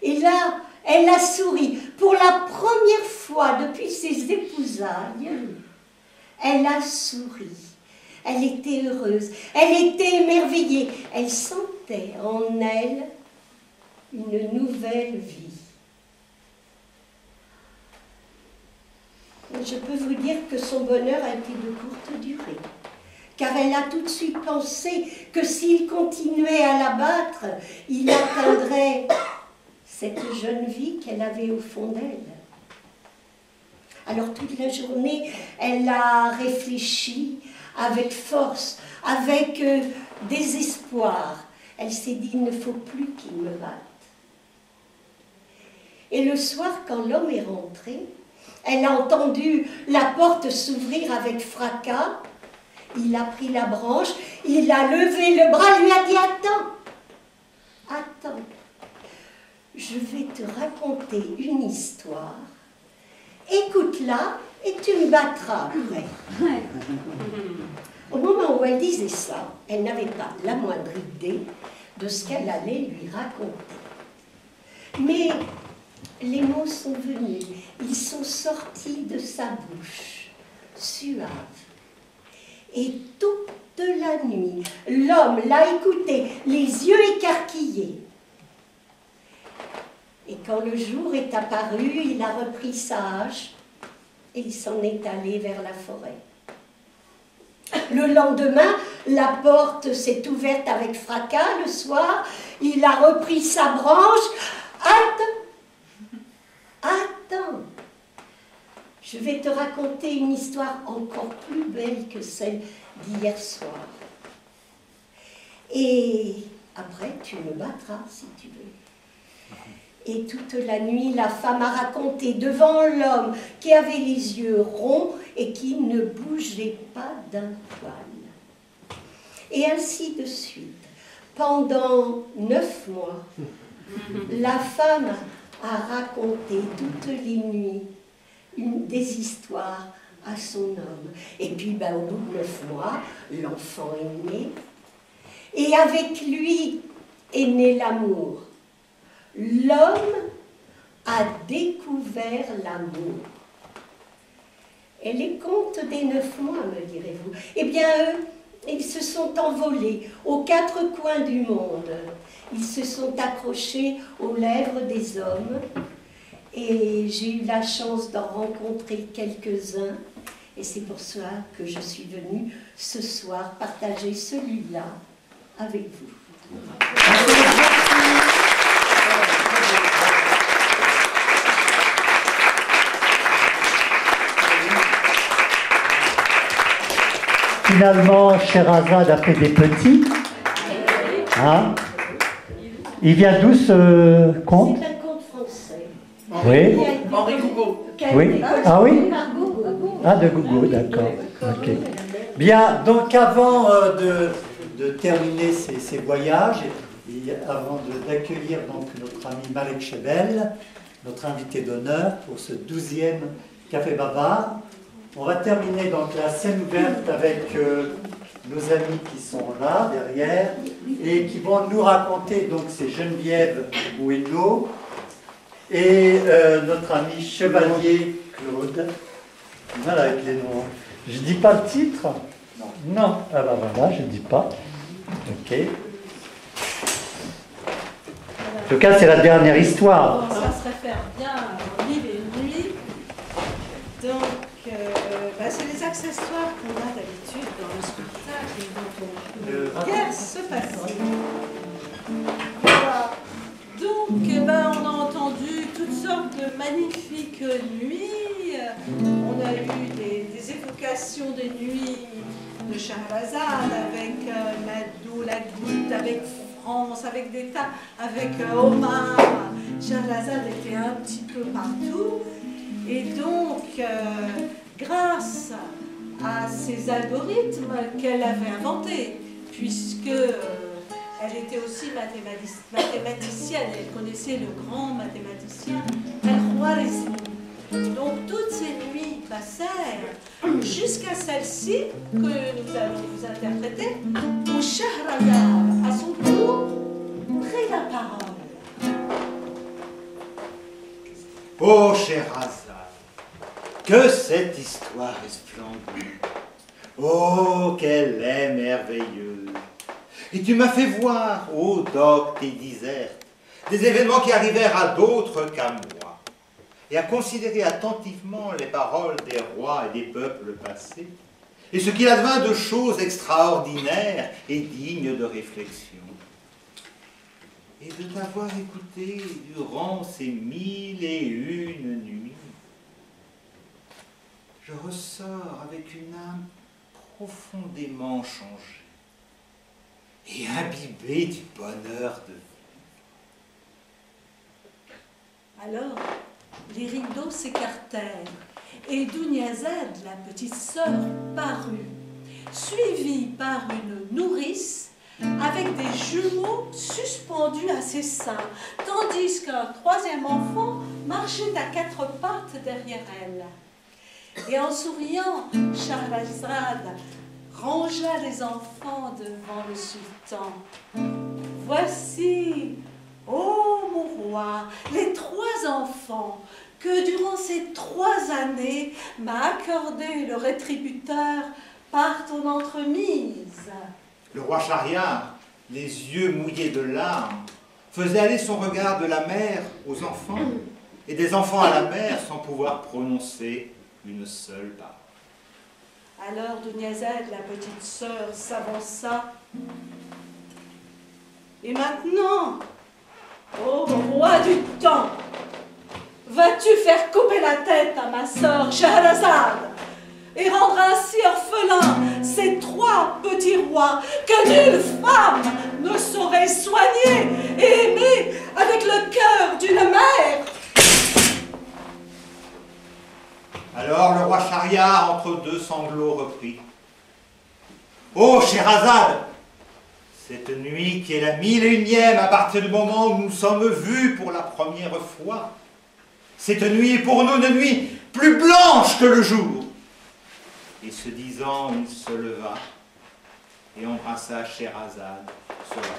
Speaker 16: Et là, elle a souri. Pour la première fois depuis ses épousailles, elle a souri. Elle était heureuse, elle était émerveillée. Elle sentait en elle une nouvelle vie. Je peux vous dire que son bonheur a été de courte durée, car elle a tout de suite pensé que s'il continuait à la battre, il atteindrait cette jeune vie qu'elle avait au fond d'elle. Alors toute la journée, elle a réfléchi avec force, avec désespoir. Elle s'est dit, il ne faut plus qu'il me batte. Et le soir, quand l'homme est rentré, elle a entendu la porte s'ouvrir avec fracas. Il a pris la branche, il a levé le bras, lui a dit, attends, attends, je vais te raconter une histoire. Écoute-la et tu me battras après. Au moment où elle disait ça, elle n'avait pas la moindre idée de ce qu'elle allait lui raconter. Mais les mots sont venus, ils sont sortis de sa bouche, suaves. Et toute la nuit, l'homme l'a écouté, les yeux écarquillés. Et quand le jour est apparu, il a repris sa hache et il s'en est allé vers la forêt. Le lendemain, la porte s'est ouverte avec fracas. Le soir, il a repris sa branche. Attends, attends, je vais te raconter une histoire encore plus belle que celle d'hier soir. Et après, tu me battras si tu veux. Et toute la nuit, la femme a raconté devant l'homme qui avait les yeux ronds et qui ne bougeait pas d'un poil. Et ainsi de suite. Pendant 9 mois, la femme a raconté toutes les nuits des histoires à son homme. Et puis, au bout de 9 mois, l'enfant est né. Et avec lui est né l'amour. L'homme a découvert l'amour. Et les contes des 9 mois, me direz-vous, eh bien, eux, ils se sont envolés aux 4 coins du monde. Ils se sont accrochés aux lèvres des hommes. Et j'ai eu la chance d'en rencontrer quelques-uns. Et c'est pour ça que je suis venue ce soir partager celui-là avec vous.
Speaker 2: Finalement, Scheherazade a fait des petits. Hein? Il vient d'où ce conte?
Speaker 16: C'est un conte français.
Speaker 2: Oui.
Speaker 11: Henri Gougaud.
Speaker 2: Oui. Ah oui? Ah, de Gougaud, d'accord. Ok. Bien, donc avant de terminer ces voyages, et avant d'accueillir donc notre ami Malek Chebel, notre invité d'honneur pour ce 12e Café Babar, on va terminer donc la scène ouverte avec nos amis qui sont là, derrière, et qui vont nous raconter, donc c'est Geneviève Bueno et notre ami Chevalier Claude. Voilà avec les noms. Je dis pas le titre? Non. Ah ben voilà, je dis pas. Ok. En tout cas, c'est la dernière histoire.
Speaker 17: Ça se réfère bien à 1000 et une nuits. Donc, c'est les accessoires qu'on a d'habitude dans le spectacle et dont on guère se passer. Voilà. Donc, on a entendu toutes sortes de magnifiques nuits. On a eu des évocations des nuits de Scheherazade avec Madou, la Goutte, avec France, avec des tas, avec Omar. Scheherazade était un petit peu partout. Et donc, grâce à ces algorithmes qu'elle avait inventés, puisque Elle était aussi mathématicienne, elle connaissait le grand mathématicien Al-Khwarizmi. Donc toutes ces nuits passèrent jusqu'à celle-ci que nous allons vous interpréter, où Shahrazad, à son tour, prit la parole.
Speaker 18: Oh, Shahrazad, que cette histoire est splendide. Oh, qu'elle est merveilleuse. Et tu m'as fait voir, ô docte et diserte, des événements qui arrivèrent à d'autres qu'à moi, et à considérer attentivement les paroles des rois et des peuples passés, et ce qu'il advint de choses extraordinaires et dignes de réflexion. Et de t'avoir écouté durant ces 1001 nuits, je ressors avec une âme profondément changée et imbibée du bonheur de vie.
Speaker 17: Alors, les rideaux s'écartèrent et Dunyazad, la petite sœur, parut, suivie par une nourrice avec des jumeaux suspendus à ses seins, tandis qu'un troisième enfant marchait à quatre pattes derrière elle. Et en souriant, Shahrazad rangea les enfants devant le sultan. Voici, ô mon roi, les 3 enfants que durant ces 3 années m'a accordé le rétributeur par ton entremise.
Speaker 18: Le roi Shahriar, les yeux mouillés de larmes, faisait aller son regard de la mère aux enfants et des enfants à la mère sans pouvoir prononcer une seule parole.
Speaker 17: Alors Dunyazad, la petite sœur, s'avança. Et maintenant, ô roi du temps, vas-tu faire couper la tête à ma sœur Shahrazad et rendre ainsi orphelins ces 3 petits rois que nulle femme ne saurait soigner et aimer avec le cœur d'une mère?
Speaker 18: Alors le roi Shahriar, entre 2 sanglots, reprit. Ô Shahrazad, cette nuit qui est la 1001e à partir du moment où nous sommes vus pour la première fois, cette nuit est pour nous une nuit plus blanche que le jour. Et ce disant, il se leva et embrassa Shahrazad sur la tête.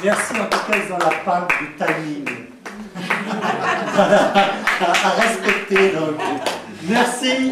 Speaker 2: Merci en tout cas, ils ont la panne du timing. à respecter donc. Merci.